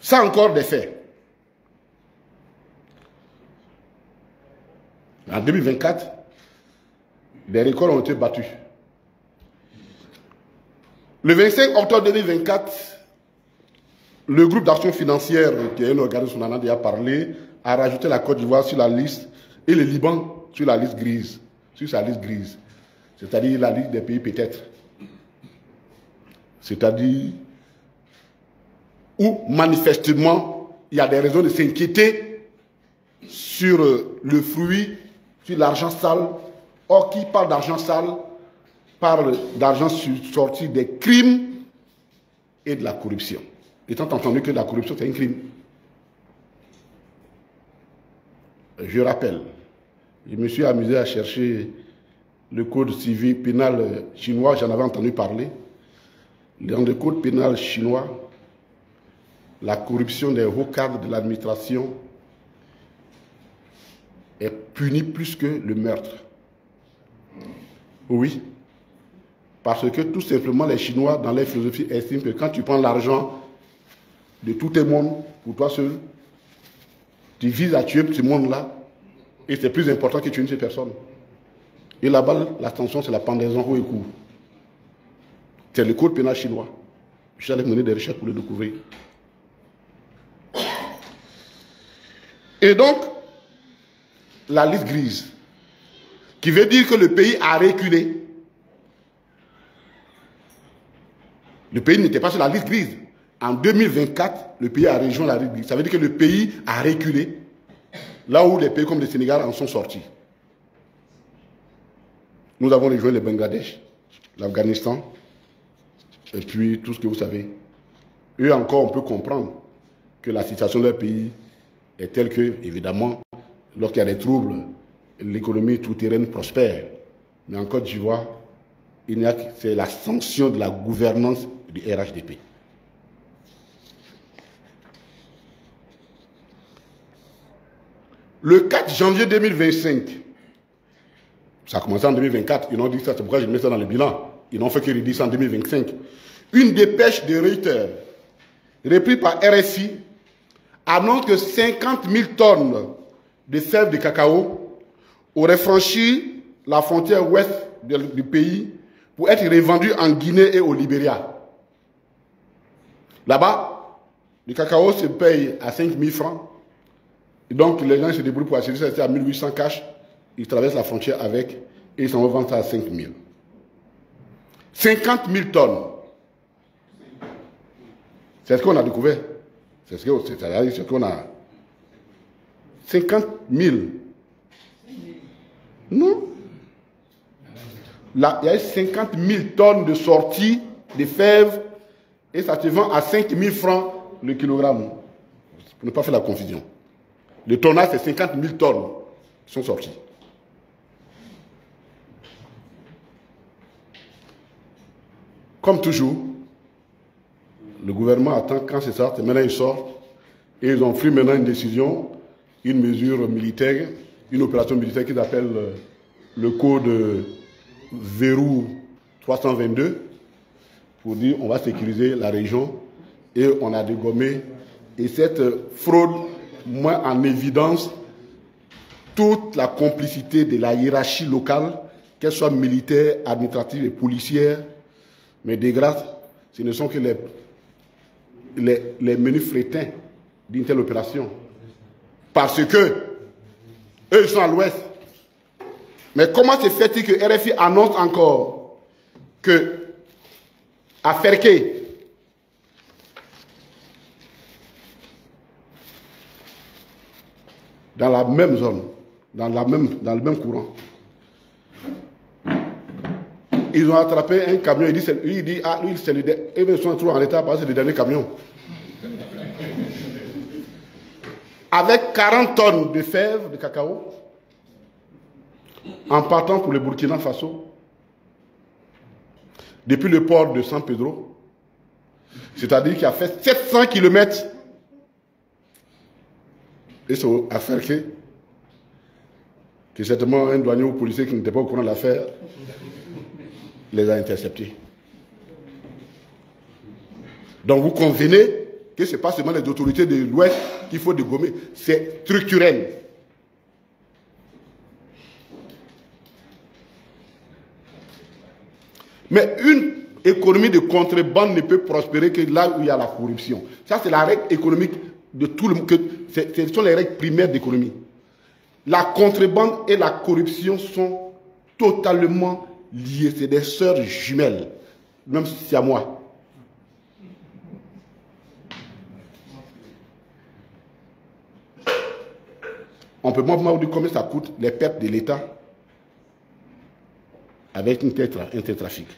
Ça encore des faits. En 2024, les records ont été battus. Le 25 octobre 2024, le groupe d'action financière, qui est un organisme, on en a déjà parlé, a rajouté la Côte d'Ivoire sur la liste et le Liban sur la liste grise. Sur sa liste grise. C'est-à-dire la liste des pays peut-être. C'est-à-dire où manifestement il y a des raisons de s'inquiéter sur le fruit, sur l'argent sale. Or, qui parle d'argent sale parle d'argent sorti des crimes et de la corruption. Étant entendu que la corruption, c'est un crime. Je rappelle, je me suis amusé à chercher le code civil pénal chinois, j'en avais entendu parler. Dans le code pénal chinois, la corruption des hauts cadres de l'administration est punie plus que le meurtre. Oui. Parce que tout simplement, les Chinois, dans leur philosophie, estiment que quand tu prends l'argent de tout le monde, pour toi seul, tu vises à tuer ce monde-là, et c'est plus important que tuer une seule personne. Et là-bas, la sanction, c'est la pendaison haut et court. C'est le code pénal chinois. Je suis allé mener des recherches pour le découvrir. Et donc, la liste grise, qui veut dire que le pays a reculé. Le pays n'était pas sur la liste grise. En 2024, le pays a rejoint la liste grise. Ça veut dire que le pays a reculé, là où les pays comme le Sénégal en sont sortis. Nous avons rejoint le Bangladesh, l'Afghanistan, et puis tout ce que vous savez. Eux encore, on peut comprendre que la situation de leur pays est telle que, évidemment, lorsqu'il y a des troubles, l'économie tout-terraine prospère. Mais en Côte d'Ivoire, c'est la sanction de la gouvernance du RHDP. Le 4 janvier 2025, ça a commencé en 2024, ils ont dit ça, c'est pourquoi je mets ça dans le bilan. Ils n'ont fait que redire ça en 2025. Une dépêche de Reuters, reprise par RFI, annonce que 50 000 tonnes de sève de cacao auraient franchi la frontière ouest du pays pour être revendues en Guinée et au Libéria. Là-bas, le cacao se paye à 5 000 francs. Et donc, les gens se débrouillent pour acheter ça à 1800 cash. Ils traversent la frontière avec et ils s'en vont vendre ça à 5 000. 50 000 tonnes. C'est ce qu'on a découvert. C'est ce qu'on a. 50 000. Non. Là, il y a 50 000 tonnes de sortie de fèves et ça se vend à 5 000 francs le kilogramme. Pour ne pas faire la confusion. Le tonnage, c'est 50 000 tonnes qui sont sorties. Comme toujours, le gouvernement attend quand c'est ça, maintenant ils sortent et ils ont pris maintenant une décision, une mesure militaire, une opération militaire qu'ils appellent le code Verrou 322 pour dire on va sécuriser la région et on a dégommé. Et cette fraude met en évidence toute la complicité de la hiérarchie locale, qu'elle soit militaire, administrative et policière. Mais de grâce, ce ne sont que les menus frétins d'une telle opération. Parce que eux, ils sont à l'ouest. Mais comment se fait-il que RFI annonce encore que à Ferké, dans la même zone, dans le même courant, ils ont attrapé un camion, il dit ah, lui, c'est ils sont trop en retard parce que c'est le dernier camion. Avec 40 tonnes de fèves de cacao, en partant pour le Burkina Faso, depuis le port de San Pedro, c'est-à-dire qu'il a fait 700 km Et c'est à faire que certainement un douanier ou policier qui n'était pas au courant de l'affaire les a interceptés. Donc vous convenez que ce n'est pas seulement les autorités de l'Ouest qu'il faut dégommer, c'est structurel. Mais une économie de contrebande ne peut prospérer que là où il y a la corruption. Ça, c'est la règle économique de tout le monde. Ce sont les règles primaires d'économie. La contrebande et la corruption sont totalement liées. C'est des sœurs jumelles, même si c'est à moi. On peut même dire combien ça coûte les pertes de l'État avec un tel trafic.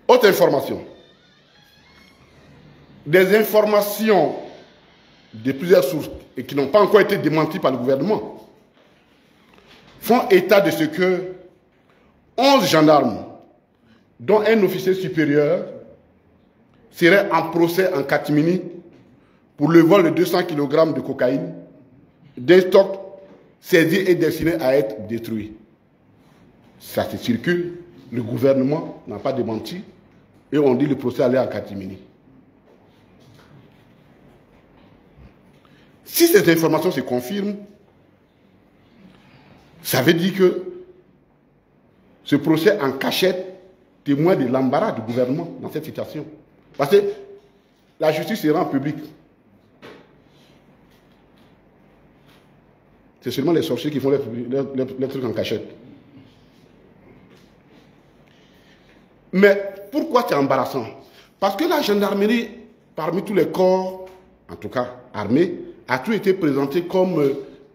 Autre information. Des informations de plusieurs sources et qui n'ont pas encore été démenties par le gouvernement font état de ce que 11 gendarmes, dont un officier supérieur, seraient en procès en catimini pour le vol de 200 kg de cocaïne d'un stock saisi et destiné à être détruit. Ça se circule, le gouvernement n'a pas démenti et on dit que le procès allait en catimini. Si ces informations se confirment, ça veut dire que ce procès en cachette témoigne de l'embarras du gouvernement dans cette situation. Parce que la justice se rend publique. C'est seulement les sorciers qui font les trucs en cachette. Mais pourquoi c'est embarrassant? Parce que la gendarmerie, parmi tous les corps, en tout cas armés, a toujours été présentée comme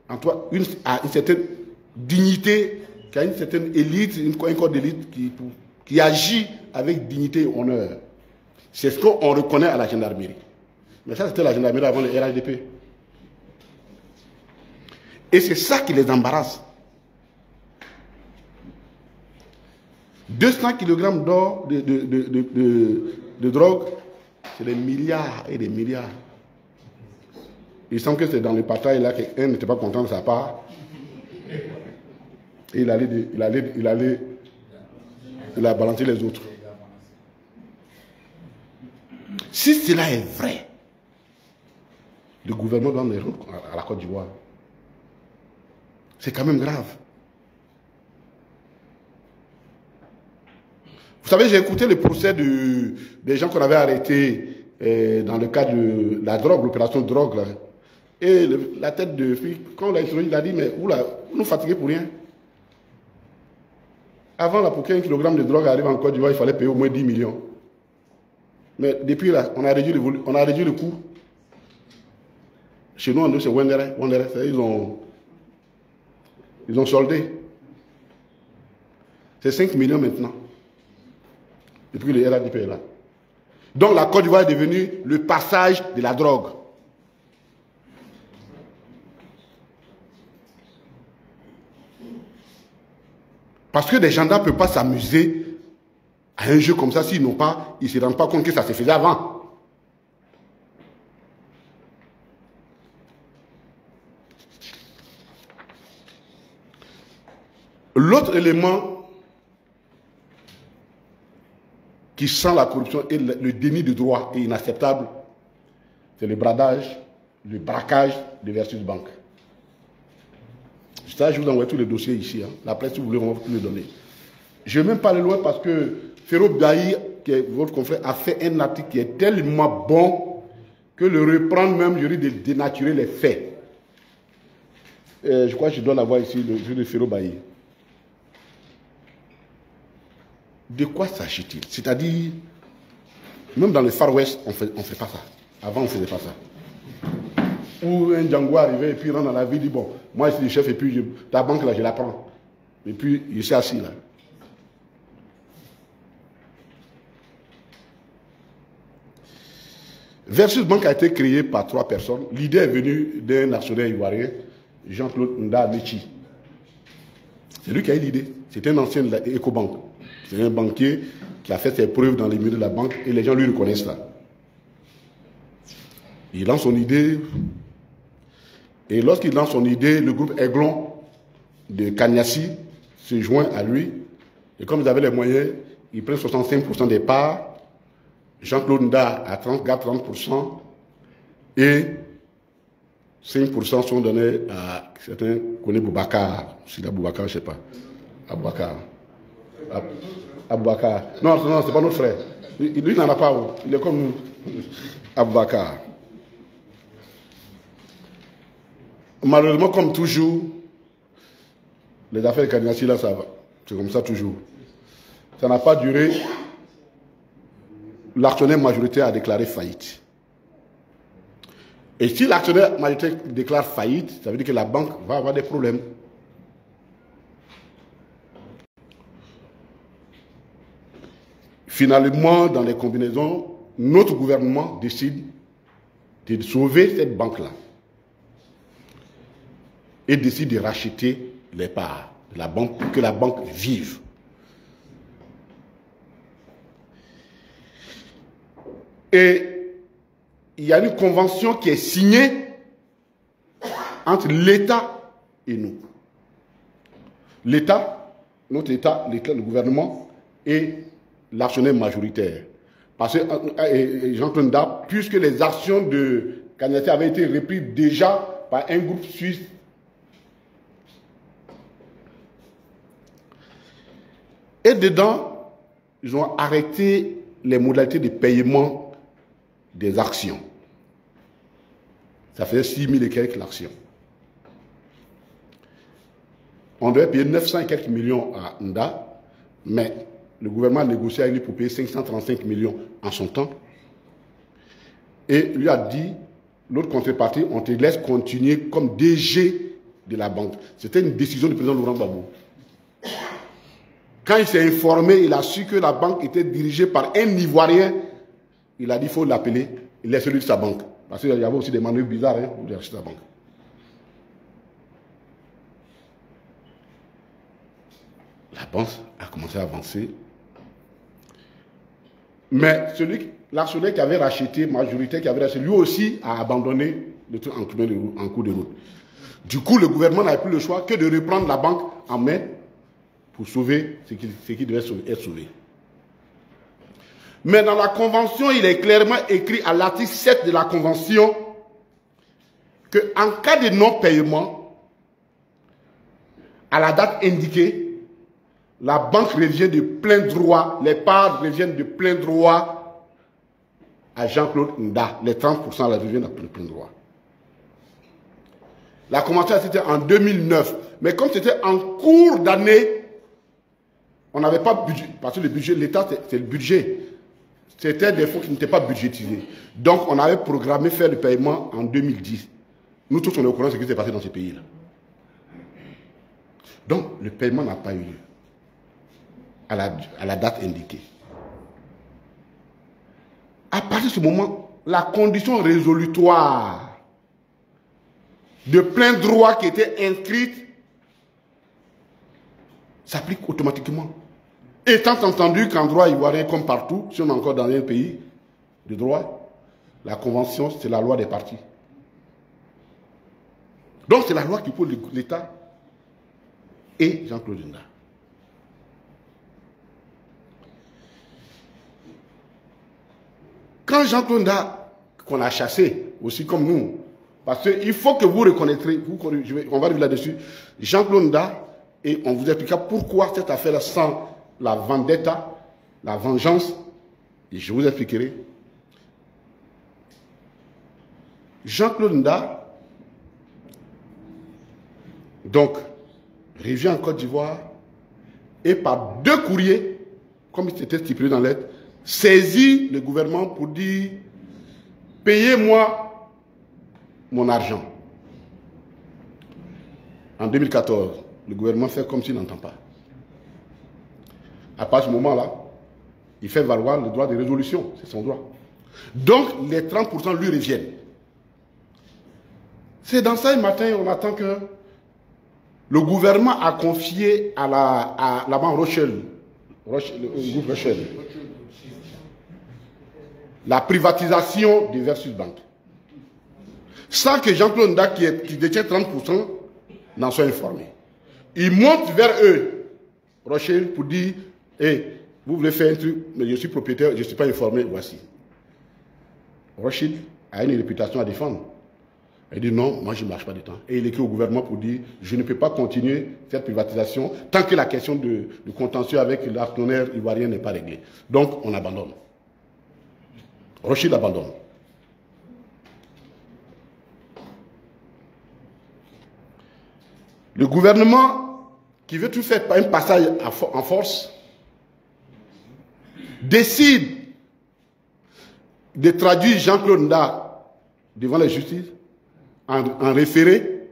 à une certaine dignité, qui a une certaine élite, un corps d'élite qui agit avec dignité et honneur. C'est ce qu'on reconnaît à la gendarmerie. Mais ça, c'était la gendarmerie avant le RHDP. Et c'est ça qui les embarrasse. 200 kg d'or de drogue, c'est des milliards et des milliards. Il semble que c'est dans le partage là qu'un n'était pas content de sa part. Et il a balancé les autres. Si cela est vrai, le gouvernement doit les rendre à la Côte d'Ivoire. C'est quand même grave. Vous savez, j'ai écouté le procès des gens qu'on avait arrêtés dans le cadre de la drogue, l'opération drogue. Là. Et la tête de fille, quand on l'a introduit, il a dit, mais vous nous fatiguez pour rien. Avant, là, pour qu'un kilogramme de drogue arrive en Côte d'Ivoire, il fallait payer au moins 10 millions. Mais depuis là, on a réduit le coût. Chez nous, c'est Wendere. Ils ont soldé. C'est 5 millions maintenant. Depuis que le RHDP est là. Donc la Côte d'Ivoire est devenue le passage de la drogue. Parce que les gendarmes ne peuvent pas s'amuser à un jeu comme ça s'ils ne se rendent pas compte que ça se faisait avant. L'autre élément qui sent la corruption et le déni de droit est inacceptable, c'est le bradage, le braquage de Versus Bank. Ça, je vous envoie tous les dossiers ici. Hein. La presse, si vous voulez, on va vous les donner. Je ne vais même pas aller loin parce que Féro Daï, qui est votre confrère, a fait un article qui est tellement bon que le reprendre même, je risque de dénaturer les faits. Je crois que je dois l'avoir ici, le jeu de Féro Bailly. De quoi s'agit-il? C'est-à-dire, même dans le Far West, on ne fait pas ça. Avant, on ne faisait pas ça. Où un Django arrivait et puis rentre dans la vie, dit bon, moi je suis le chef et puis ta banque là, je la prends. Et puis il s'est assis là. Versus Bank a été créé par 3 personnes. L'idée est venue d'un actionnaire ivoirien, Jean-Claude Nda Mechi. C'est lui qui a eu l'idée. C'était un ancien de l'Ecobank. C'est un banquier qui a fait ses preuves dans les milieux de la banque et les gens lui reconnaissent ça. Il lance son idée. Et lorsqu'il lance son idée, le groupe Aiglon de Kanyasi se joint à lui. Et comme ils avaient les moyens, ils prennent 65% des parts. Jean-Claude Nda à 30%. Et 5% sont donnés à certains connaissent Boubacar. C'est Boubacar, je ne sais pas. Aboubacar. Aboubacar. Non, non, c'est pas notre frère. Lui, n'en a pas. Il est comme nous. Aboubacar. Malheureusement, comme toujours, les affaires de Kanyasi, là, ça va. C'est comme ça toujours. Ça n'a pas duré. L'actionnaire majoritaire a déclaré faillite. Et si l'actionnaire majoritaire déclare faillite, ça veut dire que la banque va avoir des problèmes. Finalement, dans les combinaisons, notre gouvernement décide de sauver cette banque-là et décide de racheter les parts de la banque pour que la banque vive. Et il y a une convention qui est signée entre l'État et nous. L'État, notre État, le gouvernement et l'actionnaire majoritaire. Parce que Jean-Claude Nda, puisque les actions de Kanyasi avaient été reprises déjà par un groupe suisse. Et dedans, ils ont arrêté les modalités de paiement des actions. Ça fait 6 000 et quelques l'actions. On devait payer 900 et quelques millions à Nda, mais le gouvernement a négocié avec lui pour payer 535 millions en son temps. Et lui a dit, l'autre contrepartie, on te laisse continuer comme DG de la banque. C'était une décision du président Laurent Gbagbo. Quand il s'est informé, il a su que la banque était dirigée par un Ivoirien. Il a dit, il faut l'appeler, il laisse lui de sa banque. Parce qu'il y avait aussi des manœuvres bizarres pour racheter sa banque. La banque a commencé à avancer. Mais l'actionnaire qui avait racheté, majoritaire qui avait racheté, lui aussi a abandonné le truc en cours de route. Du coup, le gouvernement n'avait plus le choix que de reprendre la banque en main pour sauver ce qui devait être sauvé. Mais dans la convention, il est clairement écrit à l'article 7 de la convention qu'en cas de non-paiement, à la date indiquée, la banque revient de plein droit, les parts reviennent de plein droit à Jean-Claude Nda. Les 30% reviennent de plein droit. La convention c'était en 2009. Mais comme c'était en cours d'année, on n'avait pas de budget. Parce que le budget, l'État, c'est le budget. C'était des fonds qui n'étaient pas budgétisés. Donc, on avait programmé faire le paiement en 2010. Nous tous, on est au courant de ce qui s'est passé dans ces pays-là. Donc, le paiement n'a pas eu lieu à la date indiquée. À partir de ce moment, la condition résolutoire de plein droit qui était inscrite s'applique automatiquement. Étant entendu qu'en droit ivoirien, comme partout, si on est encore dans un pays de droit, la convention, c'est la loi des partis. Donc c'est la loi qui pose l'État et Jean-Claude Nda. Quand Jean-Claude Nda, qu'on a chassé, aussi comme nous, parce qu'il faut que vous reconnaîtrez, on va arriver là-dessus, Jean-Claude Nda, et on vous expliquera pourquoi cette affaire sans la vendetta, la vengeance, et je vous expliquerai. Jean-Claude Nda, donc, revient en Côte d'Ivoire, et par 2 courriers, comme c'était stipulé dans l'aide, saisit le gouvernement pour dire « Payez-moi mon argent ». En 2014, le gouvernement fait comme s'il n'entend pas. À partir de ce moment-là, il fait valoir le droit de résolution, c'est son droit. Donc, les 30% lui reviennent. C'est dans ça, un matin, on attend que le gouvernement a confié à la banque Rothschild, le groupe Rothschild, la privatisation de Versus Bank. sans que Jean-Claude Nda, qui détient 30%, n'en soit informé. Il monte vers eux, Rothschild, pour dire, hey, vous voulez faire un truc, mais je suis propriétaire, je ne suis pas informé, voici. Rothschild a une réputation à défendre. Il dit non, moi je ne marche pas du temps. Et il écrit au gouvernement pour dire, je ne peux pas continuer cette privatisation tant que la question de contentieux avec l'actionnaire ivoirien n'est pas réglée. Donc on abandonne. Rothschild abandonne. Le gouvernement, qui veut tout faire par un passage en force, décide de traduire Jean-Claude Nda devant la justice en référé,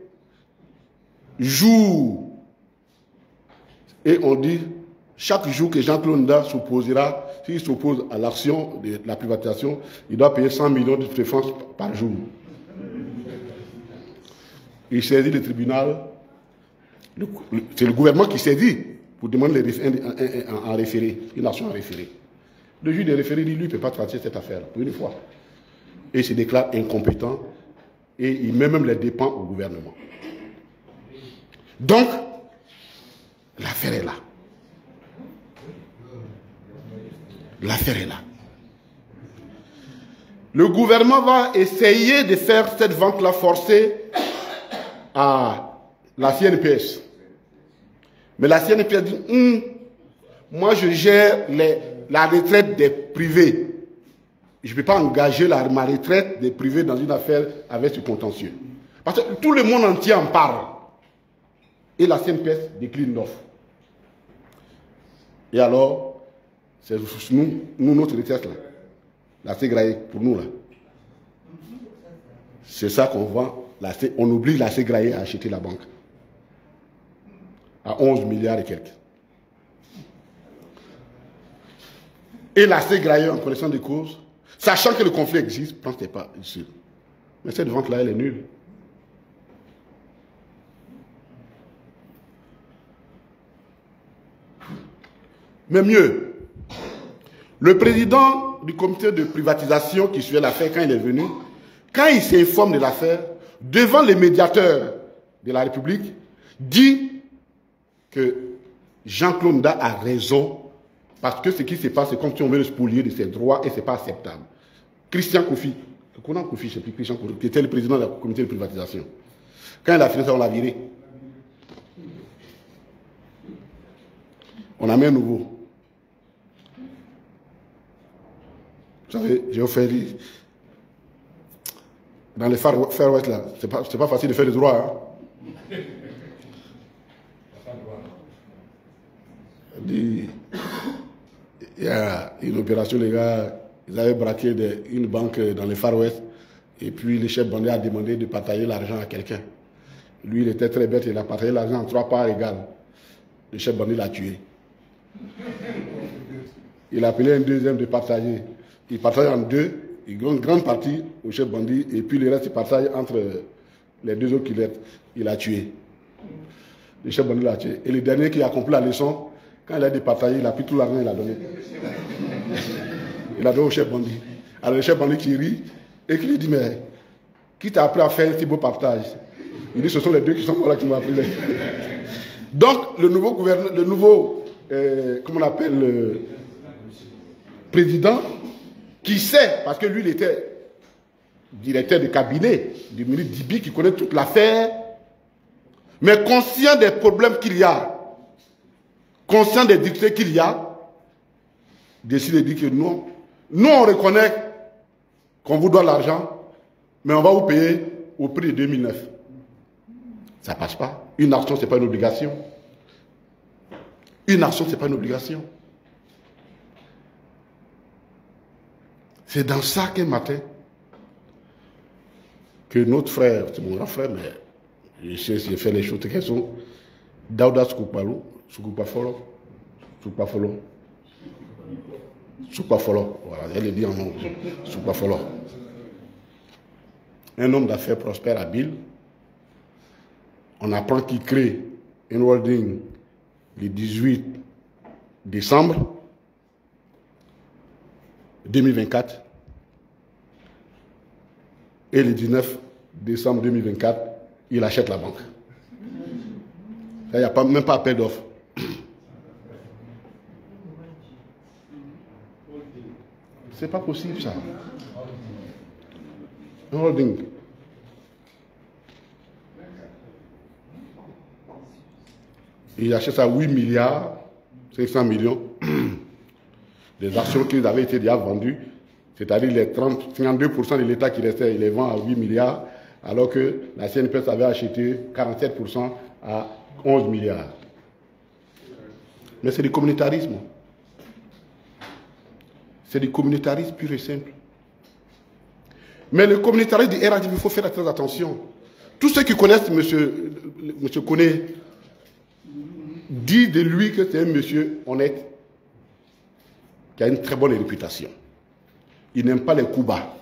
jour, et on dit, chaque jour que Jean-Claude Nda s'opposera, s'il s'oppose à l'action de la privatisation, il doit payer 100 millions de francs par jour. Il saisit le tribunal, c'est le gouvernement qui saisit pour demander en référé, une action en référé. Le juge de référé dit, lui, il ne peut pas traiter cette affaire, pour une fois. Et il se déclare incompétent et il met même les dépens au gouvernement. Donc, l'affaire est là. L'affaire est là. Le gouvernement va essayer de faire cette vente-là forcée à la CNPS. Mais la CNPS dit, moi je gère la retraite des privés. Je ne peux pas engager ma retraite des privés dans une affaire avec ce contentieux. Parce que tout le monde entier en parle. Et la CNPS décline l'offre. Et alors, c'est nous, notre retraite là, la Ségraé, pour nous là. C'est ça qu'on vend. On oblige la Ségraé à acheter la banque. À 11 milliards et quelques. Et la Ségraé en connaissance de cause, sachant que le conflit existe, pense pas ici. Mais cette vente-là, elle est nulle. Mais mieux, le président du comité de privatisation qui suivait l'affaire quand il est venu, quand il s'informe de l'affaire, devant les médiateurs de la République, dit que Jean-Claude Nda a raison parce que ce qui se passe, c'est comme si on veut le spolier de ses droits et ce n'est pas acceptable. Christian Koufi, je sais plus, Christian Koufi, qui était le président du comité de privatisation. Quand il a fini ça, on l'a viré. On a mis un nouveau. Vous savez, j'ai offert dans les Far West là, c'est pas facile de faire des droits. Hein. Il y a une opération, les gars, ils avaient braqué une banque dans les Far West et puis le chef bandit a demandé de partager l'argent à quelqu'un. Lui, il était très bête, il a partagé l'argent en 3 parts égales. Le chef bandit l'a tué. Il a appelé un deuxième de partager. Il partage en 2, il donne une grande partie au chef bandit et puis le reste il partage entre les 2 autres qu'il il a tué. Le chef bandit l'a tué. Et le dernier qui a accompli la leçon, quand il a départagé, il a pris tout l'argent et il a donné. Il a donné au chef bandit. Alors le chef bandit qui rit et qui lui dit, mais qui t'a appris à faire un si beau partage? Il dit, ce sont les 2 qui sont là qui m'ont appris. Donc le nouveau gouverneur, le nouveau, comment on appelle, le président, qui sait, parce que lui il était directeur de cabinet du ministre Dibi qui connaît toute l'affaire, mais conscient des problèmes qu'il y a, conscient des difficultés qu'il y a, décide de dire que non, nous on reconnaît qu'on vous doit l'argent, mais on va vous payer au prix de 2009. Ça ne passe pas. Une action, ce n'est pas une obligation. Une action, ce n'est pas une obligation. C'est dans ça qu'un matin, que notre frère, c'est mon grand frère, mais je sais s'il fait les choses qu'elles sont, Daouda Soukupafolo, voilà, elle le dit en nom, Soukupafolo. Un homme d'affaires prospère, habile. On apprend qu'il crée une holding le 18 décembre 2024 et le 19 décembre 2024, il achète la banque. Il n'y a même pas appel d'offres. C'est pas possible ça. Un holding. Il achète ça à 8 milliards 500 millions. Les actions qui avaient été déjà vendues, c'est-à-dire les 52% de l'État qui restait, il les vend à 8 milliards, alors que la CNPS avait acheté 47% à 11 milliards. Mais c'est du communautarisme. C'est du communautarisme pur et simple. Mais le communautarisme du RHDP, il faut faire très attention. Tous ceux qui connaissent M. Koné disent de lui que c'est un monsieur honnête, qui a une très bonne réputation. Il n'aime pas les coups bas.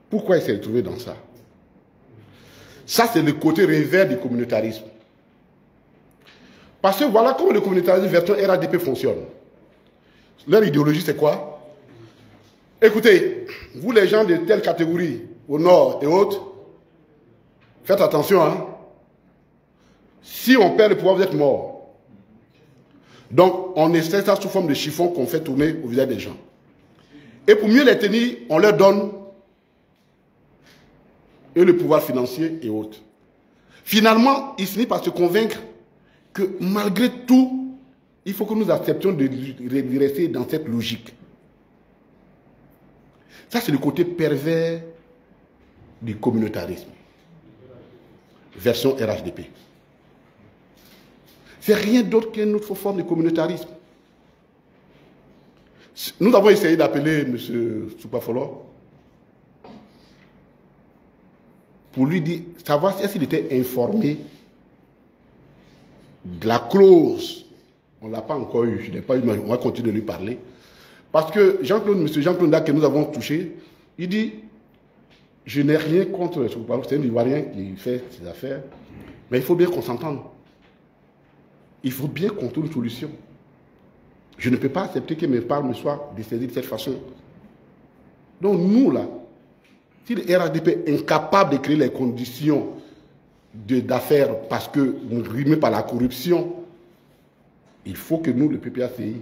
Pourquoi il s'est retrouvé dans ça? Ça, c'est le côté revers du communautarisme. Parce que voilà comment le communautarisme version RHDP fonctionne. Leur idéologie, c'est quoi? Écoutez, vous les gens de telle catégorie, au nord et autres, faites attention, hein. Si on perd le pouvoir, vous êtes mort. Donc, on essaie ça sous forme de chiffon qu'on fait tourner au visage des gens. Et pour mieux les tenir, on leur donne le pouvoir financier et autres. Finalement, ils finissent par se convaincre que malgré tout, il faut que nous acceptions de rester dans cette logique. Ça, c'est le côté pervers du communautarisme. Version RHDP. C'est rien d'autre qu'une autre forme de communautarisme. Nous avons essayé d'appeler M. Soupafolo pour lui dire, savoir s'il était informé de la clause. On ne l'a pas encore eu, je n'ai pas eu, mais on va continuer de lui parler. Parce que M. Jean-Claude que nous avons touché, il dit, je n'ai rien contre Soupafolo, c'est un Ivoirien qui fait ses affaires, mais il faut bien qu'on s'entende. Il faut bien qu'on trouve une solution. Je ne peux pas accepter que mes parts me soient dessaisies de cette façon. Donc nous, là, si le RHDP est incapable de créer les conditions d'affaires parce que nous rimons par la corruption, il faut que nous, le PPACI,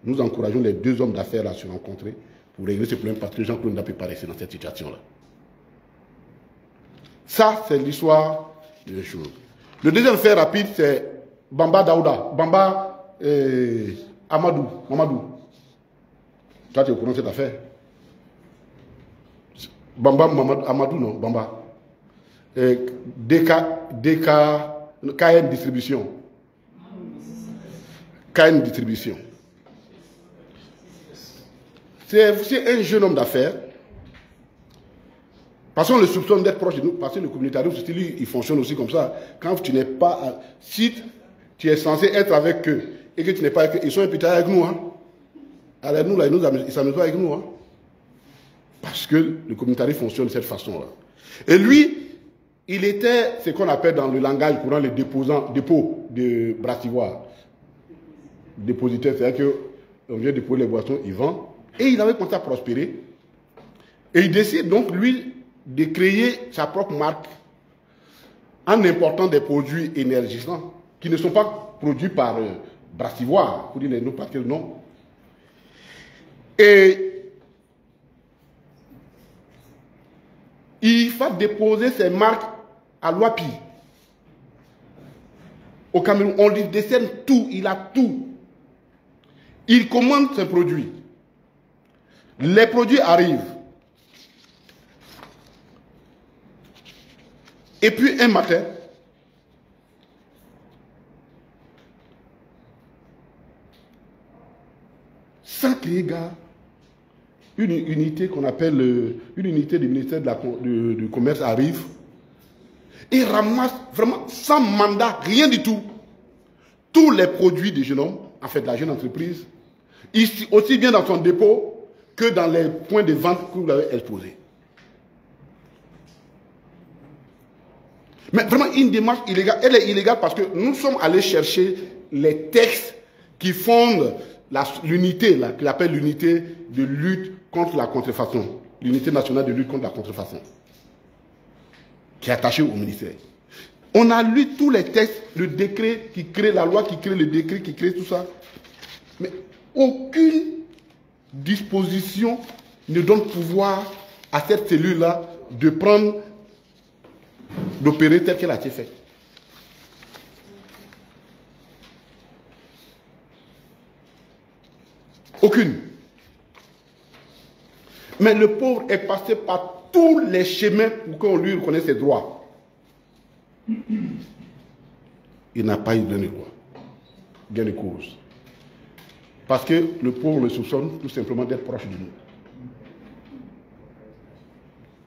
nous encourageons les deux hommes d'affaires à se rencontrer pour régler ce problème parce que Jean-Claude n'a pas rester dans cette situation-là. Ça, c'est l'histoire de choses. Le deuxième fait rapide, c'est Bamba Daouda, Bamba Mamadou. Toi, tu es au courant de cette affaire? Bamba Amadou, non, Bamba. KN Distribution. KN Distribution. C'est un jeune homme d'affaires. Parce qu'on le soupçonne d'être proche de nous, parce que le communautarisme, il fonctionne aussi comme ça. Quand tu n'es pas... Si tu es censé être avec eux et que tu n'es pas avec eux, ils sont imputés avec nous. Hein. Alors nous, là, ils s'amusent pas avec nous. Hein. Parce que le communautarisme fonctionne de cette façon-là. Et lui, il était ce qu'on appelle dans le langage courant les dépôts de Brativoire. Dépositaire, c'est-à-dire qu'on vient déposer les boissons, il vend. Et il avait commencé à prospérer. Et il décide donc, lui, de créer sa propre marque en important des produits énergisants qui ne sont pas produits par Brativoire, pour dire les noms par quel nom. Et il va déposer ses marques à l'Ouapi. Au Cameroun, on lui décerne tout, il a tout. Il commande ses produits. Les produits arrivent. Et puis un matin, sans crier gare, une unité qu'on appelle une unité du ministère du Commerce arrive et ramasse vraiment sans mandat, rien du tout, tous les produits du jeune homme, en fait de la jeune entreprise, ici, aussi bien dans son dépôt que dans les points de vente que vous l'avez exposés. Mais vraiment une démarche illégale. Elle est illégale parce que nous sommes allés chercher les textes qui fondent l'unité, qu'il appelle l'unité de lutte contre la contrefaçon. l'unité nationale de lutte contre la contrefaçon, qui est attachée au ministère. On a lu tous les textes, le décret qui crée la loi, qui crée le décret, qui crée tout ça. Mais aucune disposition ne donne pouvoir à cette cellule-là de prendre, d'opérer telle qu'elle a été faite. Aucune. Mais le pauvre est passé par tous les chemins pour qu'on lui reconnaisse ses droits. Il n'a pas eu gain de droit, gain de cause. Parce que le pauvre le soupçonne tout simplement d'être proche de nous.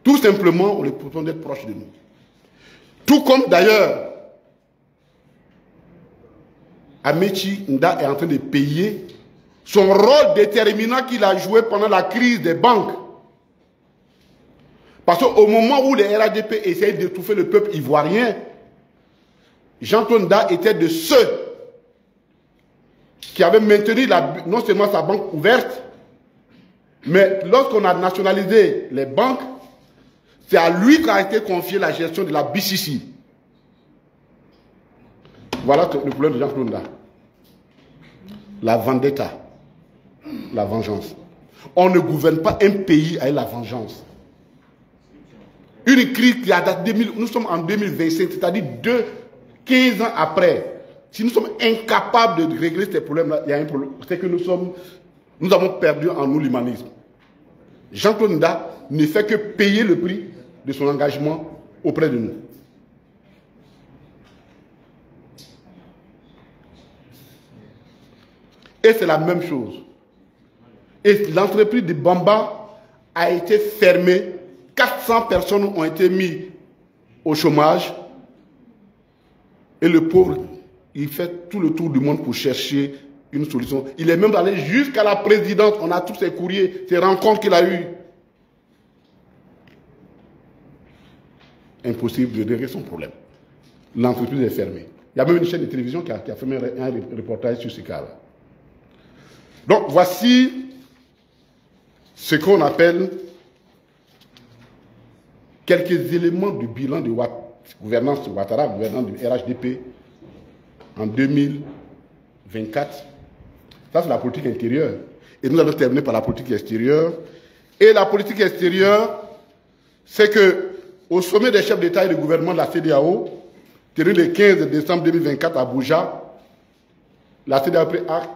Tout simplement, on le soupçonne d'être proche de nous. Tout comme d'ailleurs, Amechi Nda est en train de payer son rôle déterminant qu'il a joué pendant la crise des banques. Parce qu'au moment où les RADP essayaient d'étouffer le peuple ivoirien, Jean-Claude Nda était de ceux qui avaient maintenu non seulement sa banque ouverte, mais lorsqu'on a nationalisé les banques, c'est à lui qu'a été confiée la gestion de la BCC. Voilà le problème de Jean-Claude Nda. La vendetta, la vengeance. On ne gouverne pas un pays avec la vengeance. Une crise qui a daté de 2000, nous sommes en 2025, c'est-à-dire 15 ans après. Si nous sommes incapables de régler ces problèmes-là, il y a un problème. C'est que nous avons perdu en nous l'humanisme. Jean-Claude Nda ne fait que payer le prix de son engagement auprès de nous. Et c'est la même chose. Et l'entreprise de Bamba a été fermée. 400 personnes ont été mises au chômage. Et le pauvre, il fait tout le tour du monde pour chercher une solution. Il est même allé jusqu'à la présidence. On a tous ses courriers, ses rencontres qu'il a eues. Impossible de régler son problème. L'entreprise est fermée. Il y a même une chaîne de télévision qui a fait un reportage sur ce cas-là. Donc, voici ce qu'on appelle quelques éléments du bilan de gouvernance de Ouattara, gouvernance du RHDP en 2024. Ça, c'est la politique intérieure. Et nous allons terminer par la politique extérieure. Et la politique extérieure, c'est que au sommet des chefs d'État et de gouvernement de la CEDEAO, tenu le 15 décembre 2024 à Abuja, la CEDEAO a pris acte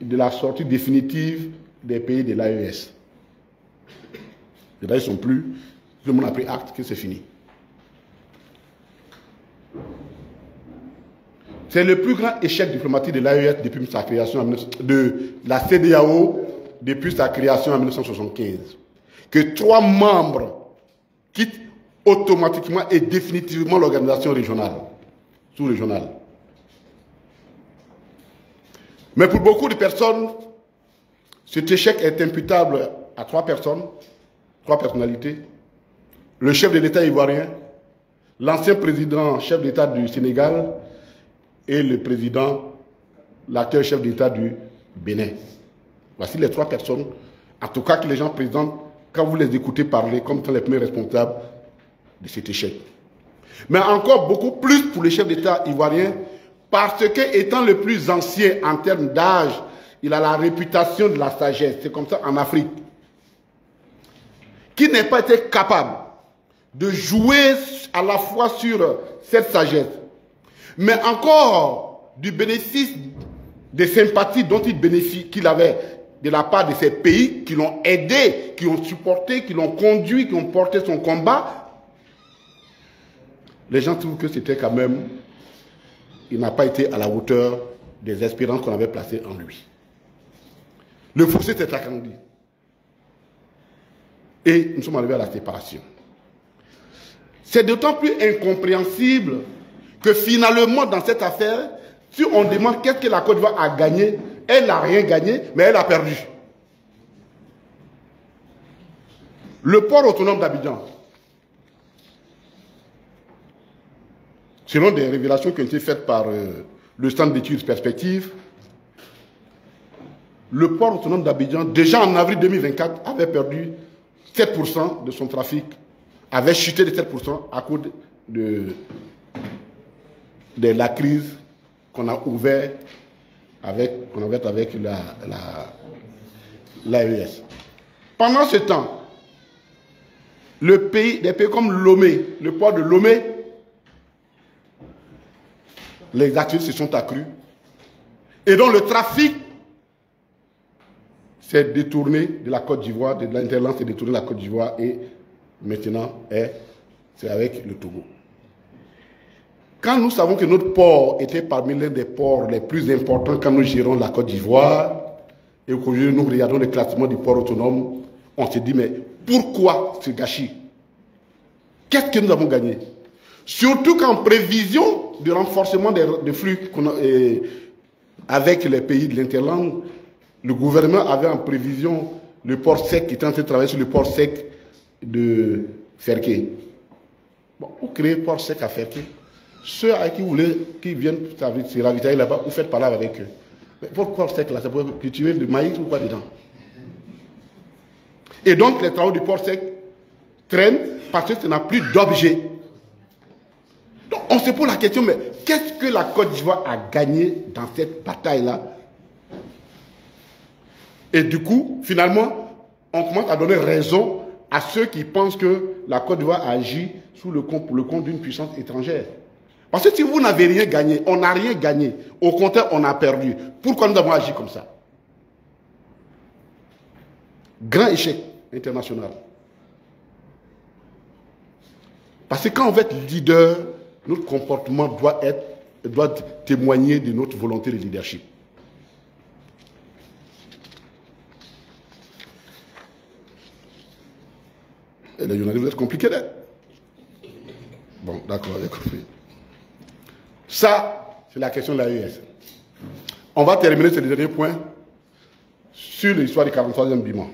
de la sortie définitive des pays de l'AES. Et là, ils ne sont plus. Tout le monde a pris acte que c'est fini. C'est le plus grand échec diplomatique de l'AES depuis sa création, de la CEDEAO depuis sa création en 1975. Que 3 membres quittent automatiquement et définitivement l'organisation régionale, sous-régionale. Mais pour beaucoup de personnes, cet échec est imputable à 3 personnes, 3 personnalités. Le chef de l'État ivoirien, l'ancien président chef d'État du Sénégal et le président, l'actuel chef d'État du Bénin. Voici les 3 personnes, en tout cas que les gens présentent quand vous les écoutez parler comme étant les premiers responsables de cet échec. Mais encore beaucoup plus pour le chef d'État ivoirien, parce que étant le plus ancien en termes d'âge, il a la réputation de la sagesse. C'est comme ça en Afrique. Qui n'a pas été capable de jouer à la fois sur cette sagesse, mais encore du bénéfice des sympathies dont il bénéficie, qu'il avait de la part de ces pays qui l'ont aidé, qui l'ont supporté, qui l'ont conduit, qui ont porté son combat. Les gens trouvent que c'était quand même, il n'a pas été à la hauteur des espérances qu'on avait placées en lui. Le fossé s'est agrandi. Et nous sommes arrivés à la séparation. C'est d'autant plus incompréhensible que finalement, dans cette affaire, si on demande qu'est-ce que la Côte d'Ivoire a gagné, elle n'a rien gagné, mais elle a perdu. Le port autonome d'Abidjan, selon des révélations qui ont été faites par le Centre d'études Perspectives, le port autonome d'Abidjan, déjà en avril 2024, avait perdu 7% de son trafic avait chuté de 7% à cause de la crise qu'on a ouverte avec l'AES. Pendant ce temps, des pays comme Lomé, le port de Lomé, les activités se sont accrues. Et donc le trafic s'est détourné de la Côte d'Ivoire, de l'Interland s'est détourné de la Côte d'Ivoire et maintenant c'est avec le Togo. Quand nous savons que notre port était parmi l'un des ports les plus importants quand nous gérons la Côte d'Ivoire, et qu'aujourd'hui nous regardons le classement du port autonome, on se dit mais pourquoi ce gâchis? Qu'est-ce que nous avons gagné? Surtout qu'en prévision du renforcement des flux avec les pays de l'Interland, le gouvernement avait en prévision le port sec qui était en train de travailler sur le port sec de Ferké. Bon, vous créez le port sec à Ferké. Ceux à qui vous voulez, qui viennent se ravitailler là-bas, vous faites parler avec eux. Mais votre port sec là, c'est pour cultiver du maïs ou quoi dedans? Et donc les travaux du port sec traînent parce que ça n'a plus d'objet. Donc on se pose la question, mais qu'est-ce que la Côte d'Ivoire a gagné dans cette bataille-là? Et du coup, finalement, on commence à donner raison à ceux qui pensent que la Côte d'Ivoire agit pour le compte d'une puissance étrangère. Parce que si vous n'avez rien gagné, on n'a rien gagné. Au contraire, on a perdu. Pourquoi nous avons agi comme ça? Grand échec international. Parce que quand on veut être leader, notre comportement doit témoigner de notre volonté de leadership. Et les journalistes, vous êtes compliqués d'être. Bon, d'accord, j'ai compris. Ça, c'est la question de l'AES. On va terminer ce dernier point sur l'histoire du 43e bilan.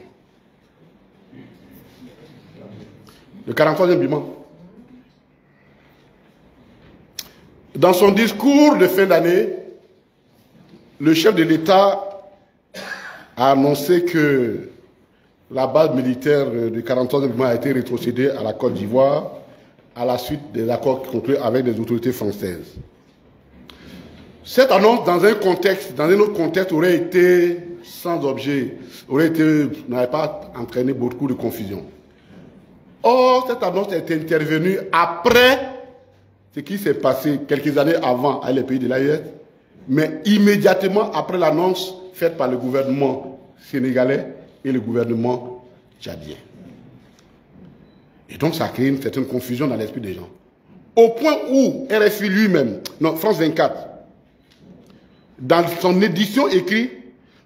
Le 43e bilan. Dans son discours de fin d'année, le chef de l'État a annoncé que la base militaire du 43e bilan a été rétrocédée à la Côte d'Ivoire à la suite des accords conclus avec les autorités françaises. Cette annonce, dans un autre contexte, aurait été sans objet, n'aurait pas entraîné beaucoup de confusion. Or, cette annonce est intervenue après ce qui s'est passé quelques années avant avec les pays de l'AES, mais immédiatement après l'annonce faite par le gouvernement sénégalais et le gouvernement tchadien. Et donc, ça a créé une certaine confusion dans l'esprit des gens. Au point où RFI lui-même, non, France 24, dans son édition écrite,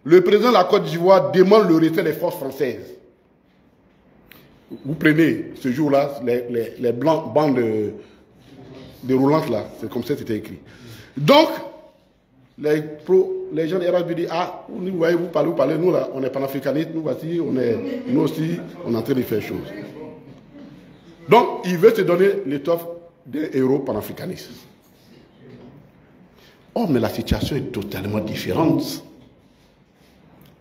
le président de la Côte d'Ivoire demande le retrait des forces françaises. Vous prenez ce jour-là, les bandes déroulantes là, c'est comme ça que c'était écrit. Donc, les gens de RFI disent, ah, vous voyez, vous parlez, nous là, on est panafricanistes, nous voici, nous aussi, on est en train de faire chose. Donc, il veut se donner l'étoffe des héros panafricanistes. Oh, mais la situation est totalement différente.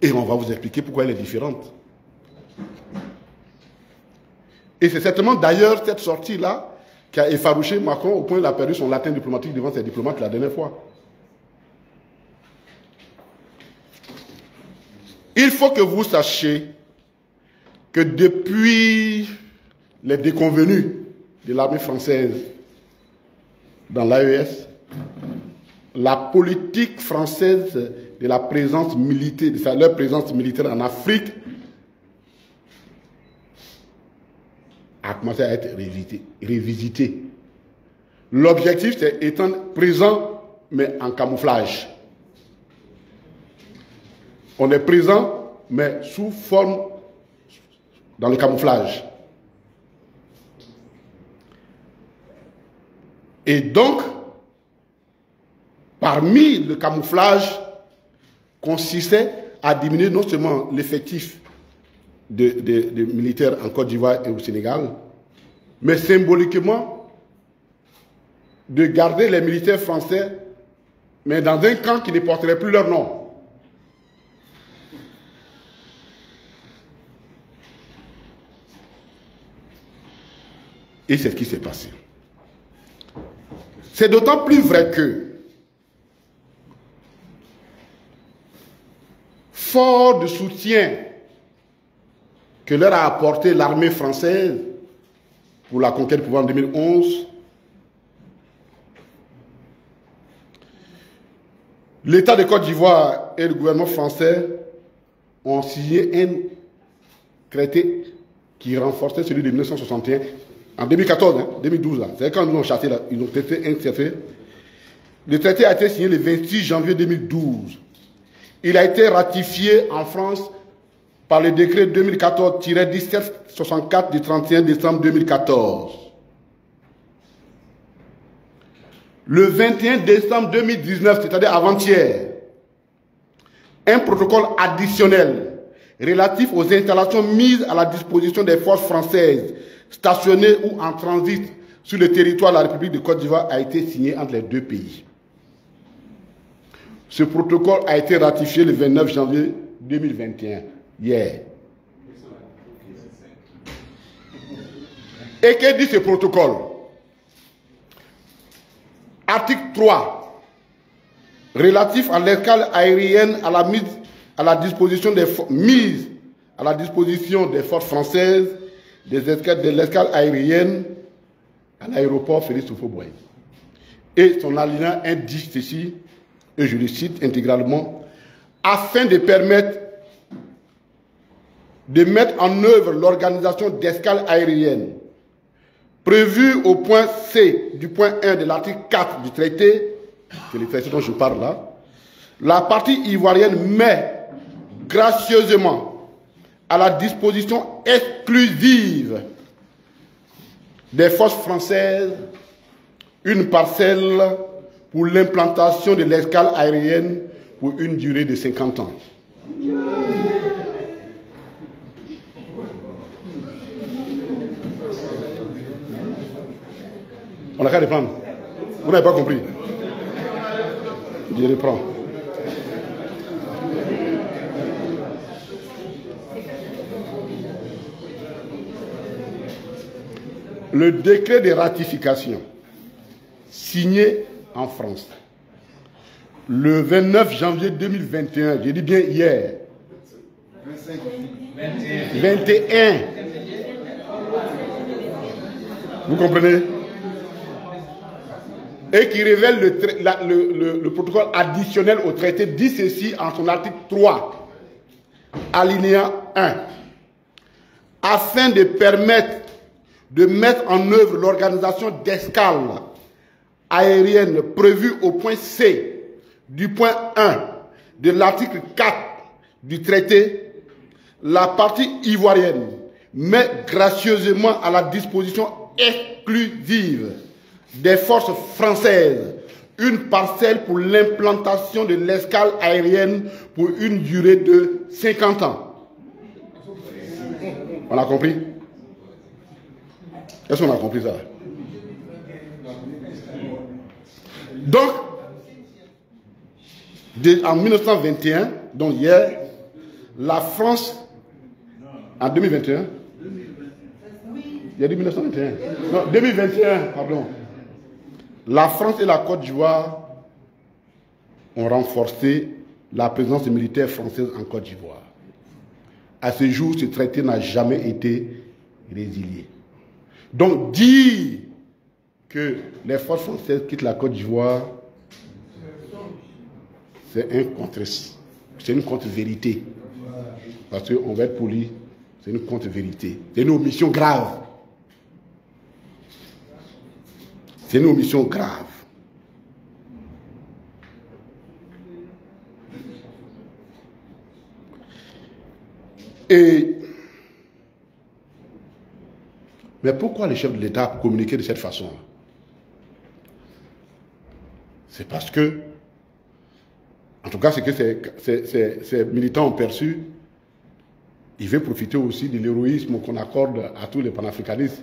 Et on va vous expliquer pourquoi elle est différente. Et c'est certainement d'ailleurs cette sortie-là qui a effarouché Macron au point où il a perdu son latin diplomatique devant ses diplomates la dernière fois. Il faut que vous sachiez que depuis les déconvenus de l'armée française dans l'AES, la politique française de la présence militaire, de leur présence militaire en Afrique a commencé à être révisitée. L'objectif, c'est étant présent, mais en camouflage. On est présent, mais sous forme, dans le camouflage. Et donc, parmi le camouflage, consistait à diminuer non seulement l'effectif de militaires en Côte d'Ivoire et au Sénégal, mais symboliquement, de garder les militaires français, mais dans un camp qui ne porterait plus leur nom. Et c'est ce qui s'est passé. C'est d'autant plus vrai que, fort du soutien que leur a apporté l'armée française pour la conquête du pouvoir en 2011, l'État de Côte d'Ivoire et le gouvernement français ont signé un traité qui renforçait celui de 1961 en 2014, 2012. C'est quand ils ont chassé, ils ont traité un traité. Le traité a été signé le 26 janvier 2012. Il a été ratifié en France par le décret 2014-1764 du 31 décembre 2014. Le 21 décembre 2019, c'est-à-dire avant-hier, un protocole additionnel relatif aux installations mises à la disposition des forces françaises stationnées ou en transit sur le territoire de la République de Côte d'Ivoire a été signé entre les deux pays. Ce protocole a été ratifié le 29 janvier 2021, hier. Et que dit ce protocole? Article 3, relatif à l'escale aérienne à la mise à la disposition des forces françaises de l'escale aérienne à l'aéroport Félix Houphouët-Boigny. Et son alinéa indique ceci, et je le cite intégralement, afin de permettre de mettre en œuvre l'organisation d'escale aérienne prévue au point C du point 1 de l'article 4 du traité, c'est le traité dont je parle là, la partie ivoirienne met gracieusement à la disposition exclusive des forces françaises une parcelle pour l'implantation de l'escale aérienne pour une durée de 50 ans. On a qu'à reprendre. Vous n'avez pas compris. Je reprends. Le décret de ratification signé en France le 29 janvier 2021, j'ai dit bien hier, 21. Vous comprenez? Et qui révèle le protocole additionnel au traité, dit ceci en son article 3, alinéa 1, afin de permettre de mettre en œuvre l'organisation d'escale aérienne prévue au point C du point 1 de l'article 4 du traité, la partie ivoirienne met gracieusement à la disposition exclusive des forces françaises une parcelle pour l'implantation de l'escale aérienne pour une durée de 50 ans. On a compris? Est-ce qu'on a compris ça? Donc, en 1921, donc hier, la France, en 2021, il y a dit 1921, non, 2021, pardon, la France et la Côte d'Ivoire ont renforcé la présence militaire française en Côte d'Ivoire. À ce jour, ce traité n'a jamais été résilié. Donc, dire que les forces françaises quittent la Côte d'Ivoire, c'est une contre-vérité. Parce qu'on va être poli, c'est une contre-vérité. C'est une omission grave. C'est une omission grave. Mais pourquoi les chefs de l'État communiquaient de cette façon? C'est parce que, en tout cas, c'est que ces militants ont perçu, ils veulent profiter aussi de l'héroïsme qu'on accorde à tous les panafricanistes.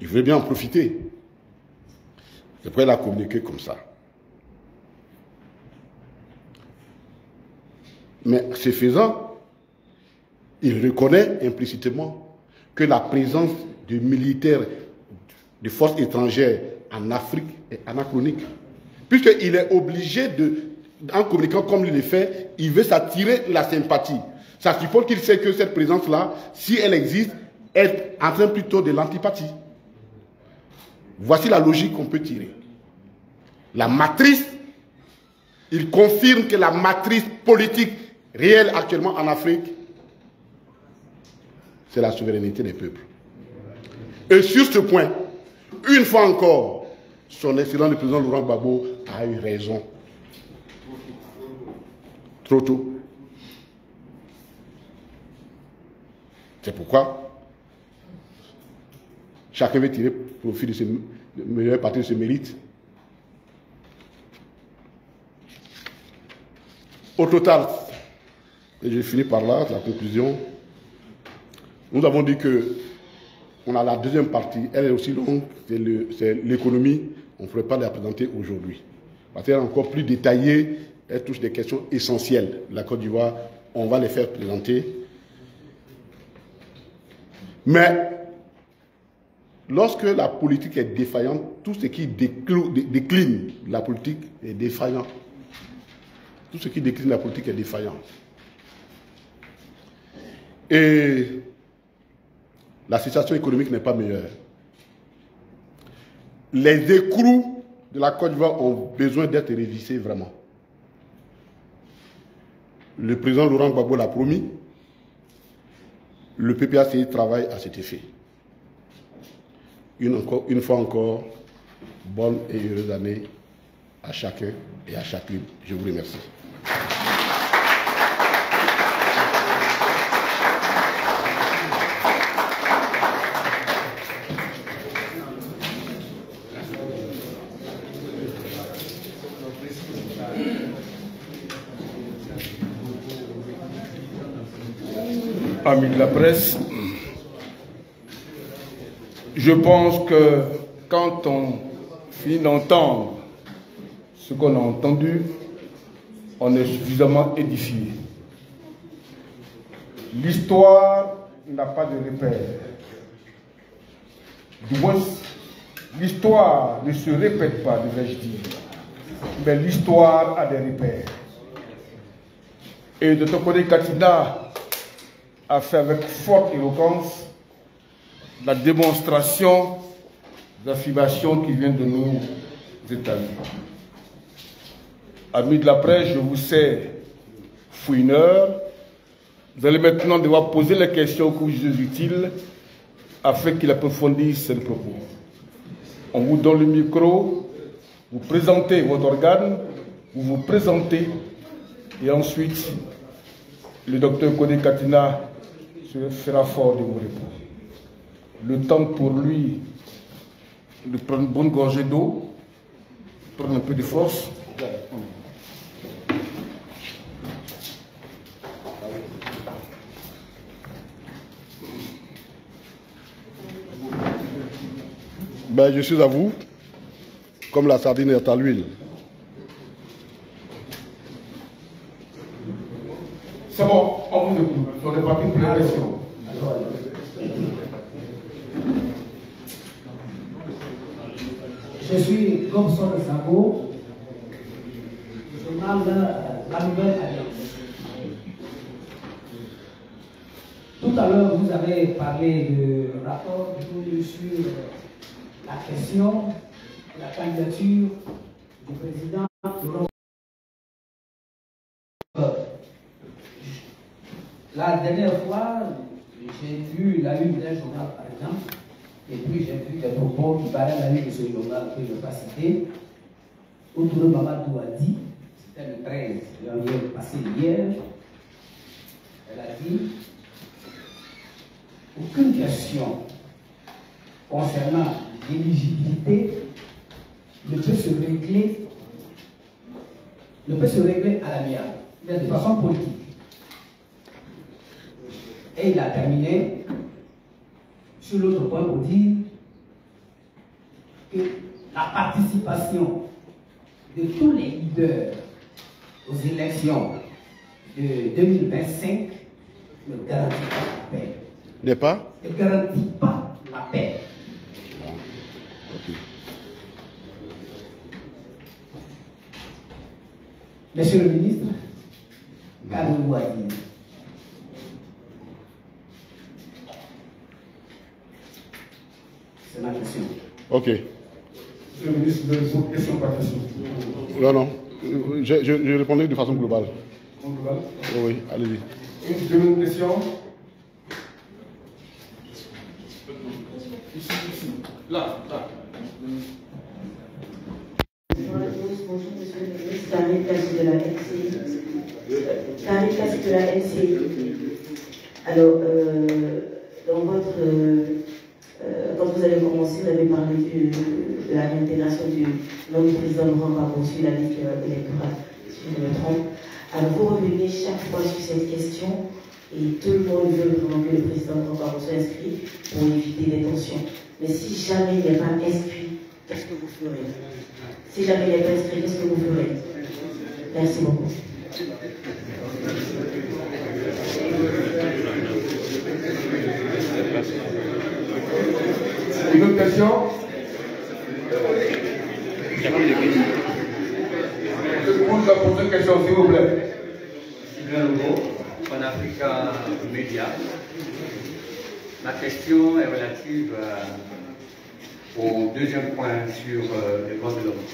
Ils veulent bien en profiter. C'est pourquoi il a communiqué comme ça. Mais ce faisant, il reconnaît implicitement que la présence de militaires de forces étrangères en Afrique est anachronique. Puisqu'il est obligé en communiquant comme il le fait, il veut s'attirer la sympathie. Ça suppose qu'il sait que cette présence-là, si elle existe, elle entraîne plutôt de l'antipathie. Voici la logique qu'on peut tirer. La matrice, il confirme que la matrice politique réelle actuellement en Afrique, c'est la souveraineté des peuples. Et sur ce point, une fois encore, son excellent le président Laurent Gbagbo a eu raison. Trop tôt. C'est pourquoi chacun veut tirer profit de ce meilleur parti de ce mérite. Au total, et j'ai fini par là, la conclusion, nous avons dit que on a la deuxième partie, elle est aussi longue, c'est l'économie, on ne pourrait pas la présenter aujourd'hui. Parce qu'elle est encore plus détaillée, elle touche des questions essentielles. La Côte d'Ivoire, on va les faire présenter. Mais lorsque la politique est défaillante, tout ce qui décline la politique est défaillant. Tout ce qui décline la politique est défaillant. Et la situation économique n'est pas meilleure. Les écrous de la Côte d'Ivoire ont besoin d'être révisés vraiment. Le président Laurent Gbagbo l'a promis. Le PPACI travaille à cet effet. Une fois encore, bonne et heureuse année à chacun et à chacune. Je vous remercie. Amis de la presse, je pense que quand on finit d'entendre ce qu'on a entendu, on est suffisamment édifié. L'histoire n'a pas de repère. Du moins, l'histoire ne se répète pas, devrais-je dire, mais l'histoire a des repères. Et de ton côté, Katina a fait avec forte éloquence la démonstration d'affirmation qui vient de nous établir. Amis de la presse, je vous sais fouineur. Vous allez maintenant devoir poser les questions que vous jugez utiles afin qu'il approfondisse le propos. On vous donne le micro, vous présentez votre organe, vous vous présentez et ensuite le docteur Kodé Katina se fera fort de vous répondre. Le temps pour lui de prendre une bonne gorgée d'eau, prendre un peu de force. Ben, je suis à vous, comme la sardine est à l'huile. C'est bon, on vous écoute. On n'est pas pour les questions. Je suis Gobson Sabo, journal de La Nouvelle Alliance. Tout à l'heure, vous avez parlé du rapport sur la question de la candidature du président Laurent. La dernière fois, j'ai vu la une d'un journal, par exemple, et puis j'ai vu des propos qui paraissent la une de ce journal que je ne vais pas citer, où Touré Mamadou a dit, c'était le 13 janvier passé hier, elle a dit aucune question concernant l'éligibilité ne peut se régler à l'amiable, mais de façon politique. Et il a terminé sur l'autre point pour dire que la participation de tous les leaders aux élections de 2025 ne garantit pas la paix. N'est pas? Ne garantit pas la paix. Monsieur le ministre, qu'avez-vous à dire? C'est ma question. Ok. Monsieur le ministre, vous avez une question par question. Non, non. Je répondais de façon globale. Global. Oui, allez-y. Une deuxième question. Ici. Là. Bonjour, monsieur le ministre. Carré Place de la LCI. Carré Place de la LCI. Alors, dans votre. Quand vous avez commencé, vous avez parlé de la réintégration du nom du président Laurent Gbagbo sur la liste électorale, si je me trompe. Alors, vous revenez chaque fois sur cette question et tout le monde veut vraiment que le président Laurent Gbagbo soit inscrit pour éviter les tensions. Mais si jamais il n'est pas inscrit, qu'est-ce que vous ferez? Si jamais il n'est pas inscrit, qu'est-ce que vous ferez? Merci beaucoup. Une autre question? Vous pouvez poser une question, s'il vous plaît. Sylvain Legault, Pan-Africa Média. Ma question est relative au deuxième point sur les droits de l'homme.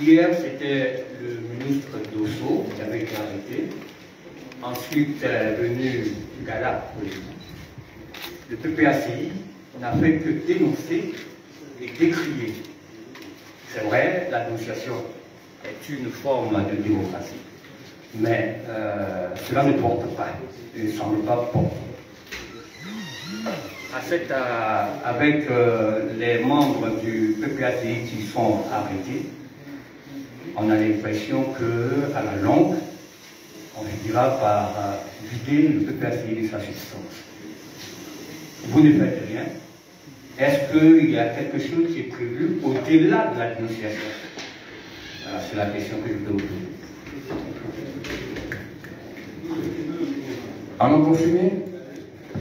Hier, c'était le ministre Dosso qui avait été arrêté. Ensuite est venu Gala. Le PPACI n'a fait que dénoncer et décrier. C'est vrai, la dénonciation est une forme de démocratie, mais cela ne porte pas, ne semble pas porter. Avec les membres du PPACI qui sont arrêtés, on a l'impression qu'à la longue, on finira par vider le PPACI de sa substance. Vous ne faites rien. Est-ce qu'il y a quelque chose qui est prévu au-delà de la dénonciation? Voilà, c'est la question que je peux vous poser. Allons pour finir.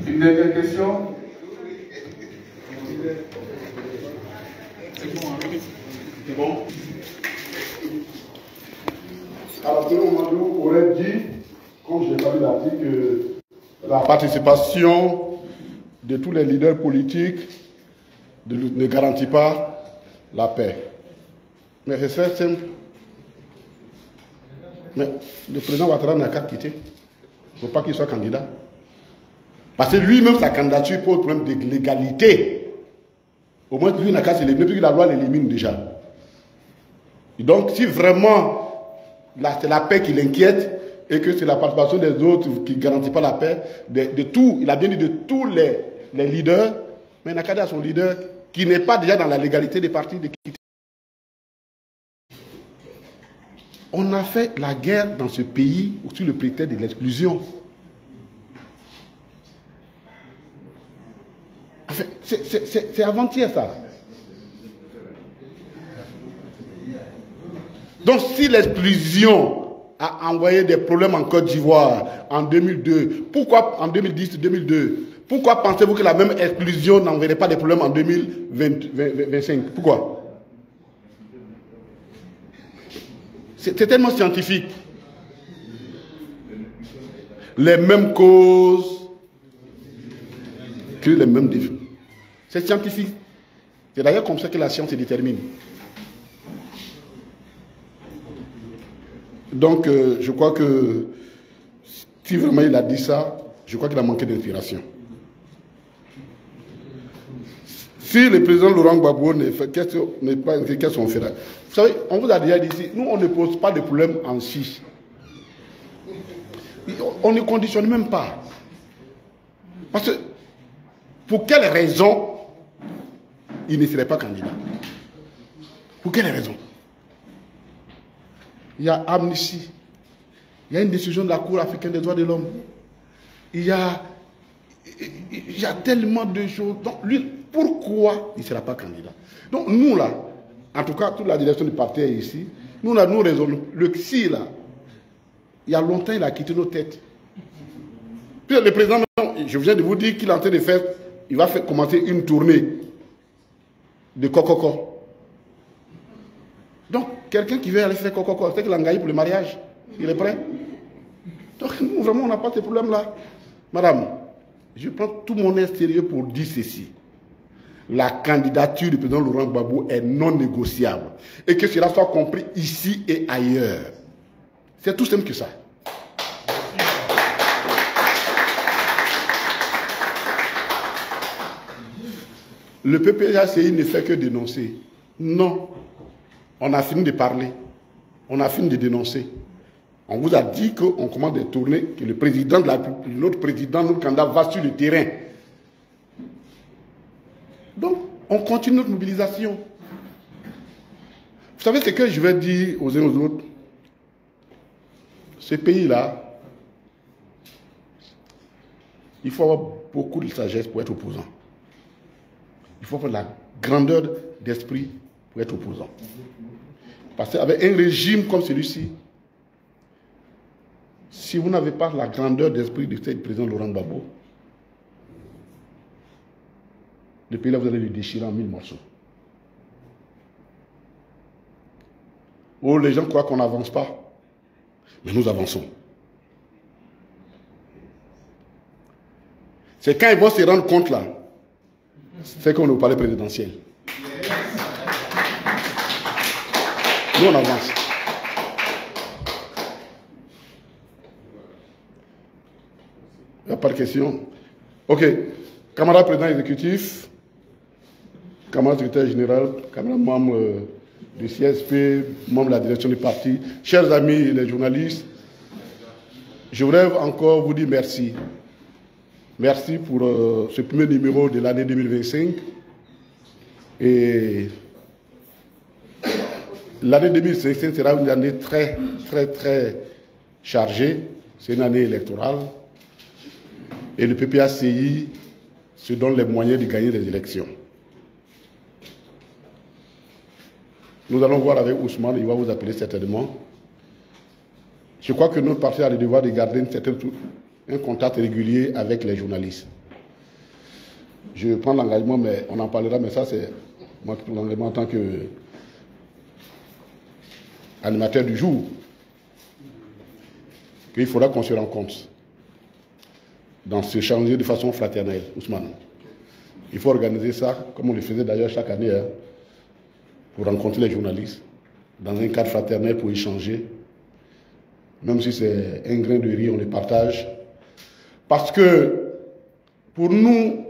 Une dernière question? C'est bon? Alors, Théo Mandou aurait dit, comme je n'ai pas vu l'article, que la participation de tous les leaders politiques ne garantit pas la paix. Mais c'est très simple. Mais le président Ouattara n'a qu'à quitter. Il ne faut pas qu'il soit candidat. Parce que lui-même, sa candidature pose problème de légalité. Au moins, lui n'a qu'à s'éliminer, puisque la loi l'élimine déjà. Et donc, si vraiment c'est la paix qui l'inquiète, et que c'est la participation des autres qui ne garantit pas la paix, de tout, il a bien dit de tous les leaders, mais il n'a qu'à dire à son leader qui n'est pas déjà dans la légalité des partis de quitter. On a fait la guerre dans ce pays sous le prétexte de l'exclusion. Enfin, c'est avant-hier ça. Donc si l'exclusion a envoyé des problèmes en Côte d'Ivoire en 2002, pourquoi en 2010-2002, pourquoi pensez-vous que la même exclusion n'enverrait pas des problèmes en 2025? Pourquoi? C'est tellement scientifique. Les mêmes causes que les mêmes défis. C'est scientifique. C'est d'ailleurs comme ça que la science se détermine. Donc, je crois que si vraiment il a dit ça, je crois qu'il a manqué d'inspiration. Si le président Laurent Gbagbo n'est pas inscrit, qu'est-ce qu'on fera? Vous savez, on vous a déjà dit ici, nous on ne pose pas de problème en si. On ne conditionne même pas. Parce que, pour quelle raison il ne serait pas candidat? Pour quelle raison? Il y a amnistie. Il y a une décision de la Cour africaine des droits de l'homme. Il y a tellement de choses. Donc, lui, pourquoi il ne sera pas candidat? Donc, nous, là, en tout cas, toute la direction du parti est ici. Nous, là, nous raisonnons. Le XI, là, il y a longtemps, il a quitté nos têtes. Puis le président, je viens de vous dire qu'il est en train de faire il va commencer une tournée de Kokoko. Donc, quelqu'un qui veut aller faire Kokoko, c'est qu'il a engagé pour le mariage. Il est prêt. Donc, nous, vraiment, on n'a pas de problème là. Madame, je prends tout mon air sérieux pour dire ceci. La candidature du président Laurent Gbagbo est non négociable. Et que cela soit compris ici et ailleurs. C'est tout simple que ça. Le PPACI ne fait que dénoncer. Non. On a fini de parler. On a fini de dénoncer. On vous a dit qu'on commence des tournées, que le président de la République, notre président, notre candidat va sur le terrain. Donc, on continue notre mobilisation. Vous savez ce que je vais dire aux uns aux autres? Ce pays-là, il faut avoir beaucoup de sagesse pour être opposant. Il faut avoir la grandeur d'esprit pour être opposant. Parce qu'avec un régime comme celui-ci, si vous n'avez pas la grandeur d'esprit du président Laurent Gbagbo, le pays là, vous allez le déchirer en 1000 morceaux. Oh, les gens croient qu'on n'avance pas. Mais nous avançons. C'est quand ils vont se rendre compte là, c'est qu'on est au palais présidentiel. Nous, on avance. Il n'y a pas de question. Ok. Camarade président exécutif, camarade secrétaire général, camarade membre du CSP, membre de la direction du parti, chers amis les journalistes, je voudrais encore vous dire merci. Merci pour ce premier numéro de l'année 2025. Et l'année 2025 sera une année très chargée. C'est une année électorale. Et le PPACI se donne les moyens de gagner les élections. Nous allons voir avec Ousmane, il va vous appeler certainement. Je crois que notre parti a le devoir de garder un contact régulier avec les journalistes. Je prends l'engagement, mais on en parlera, mais ça c'est moi qui prends l'engagement en tant qu'animateur du jour, qu'il faudra qu'on se rencontre dans ce changer de façon fraternelle, Ousmane. Il faut organiser ça, comme on le faisait d'ailleurs chaque année, hein, pour rencontrer les journalistes, dans un cadre fraternel pour échanger. Même si c'est un grain de riz, on le partage. Parce que, pour nous,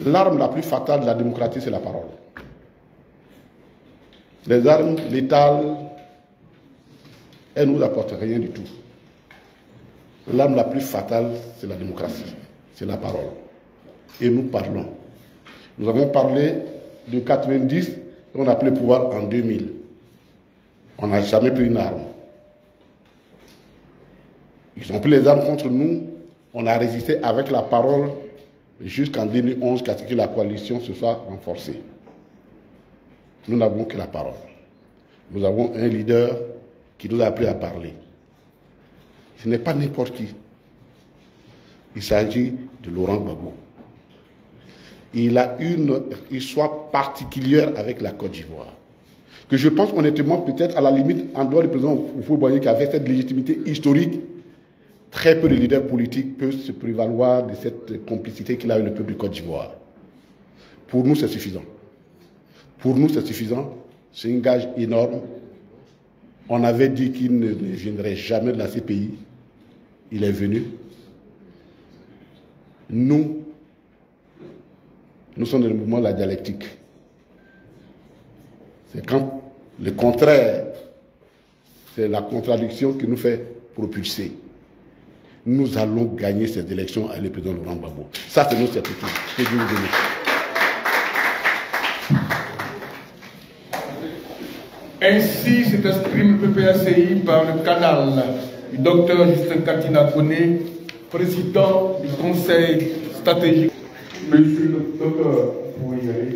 l'arme la plus fatale de la démocratie, c'est la parole. Les armes létales, elles ne nous apportent rien du tout. L'arme la plus fatale, c'est la démocratie, c'est la parole. Et nous parlons. Nous avons parlé de 90, et on a pris le pouvoir en 2000. On n'a jamais pris une arme. Ils ont pris les armes contre nous, on a résisté avec la parole jusqu'en 2011, qu'à ce que la coalition se soit renforcée. Nous n'avons que la parole. Nous avons un leader qui nous a appris à parler. Ce n'est pas n'importe qui. Il s'agit de Laurent Gbagbo. Il a une histoire particulière avec la Côte d'Ivoire. Que je pense honnêtement, peut-être à la limite, en dehors du président Houphouët-Boigny qui avait cette légitimité historique, très peu de leaders politiques peuvent se prévaloir de cette complicité qu'il a avec le peuple de Côte d'Ivoire. Pour nous, c'est suffisant. Pour nous, c'est suffisant. C'est un gage énorme. On avait dit qu'il ne viendrait jamais de la CPI. Il est venu. Nous sommes dans le mouvement de la dialectique. C'est quand le contraire, c'est la contradiction qui nous fait propulser. Nous allons gagner cette élection avec le président Laurent Gbagbo. Ça, c'est notre certitude. Que Dieu nous bénisse. Ainsi s'est exprimé le PPACI par le canal du docteur Justin Katina Koné, président du Conseil stratégique. Monsieur le docteur, pour y aller.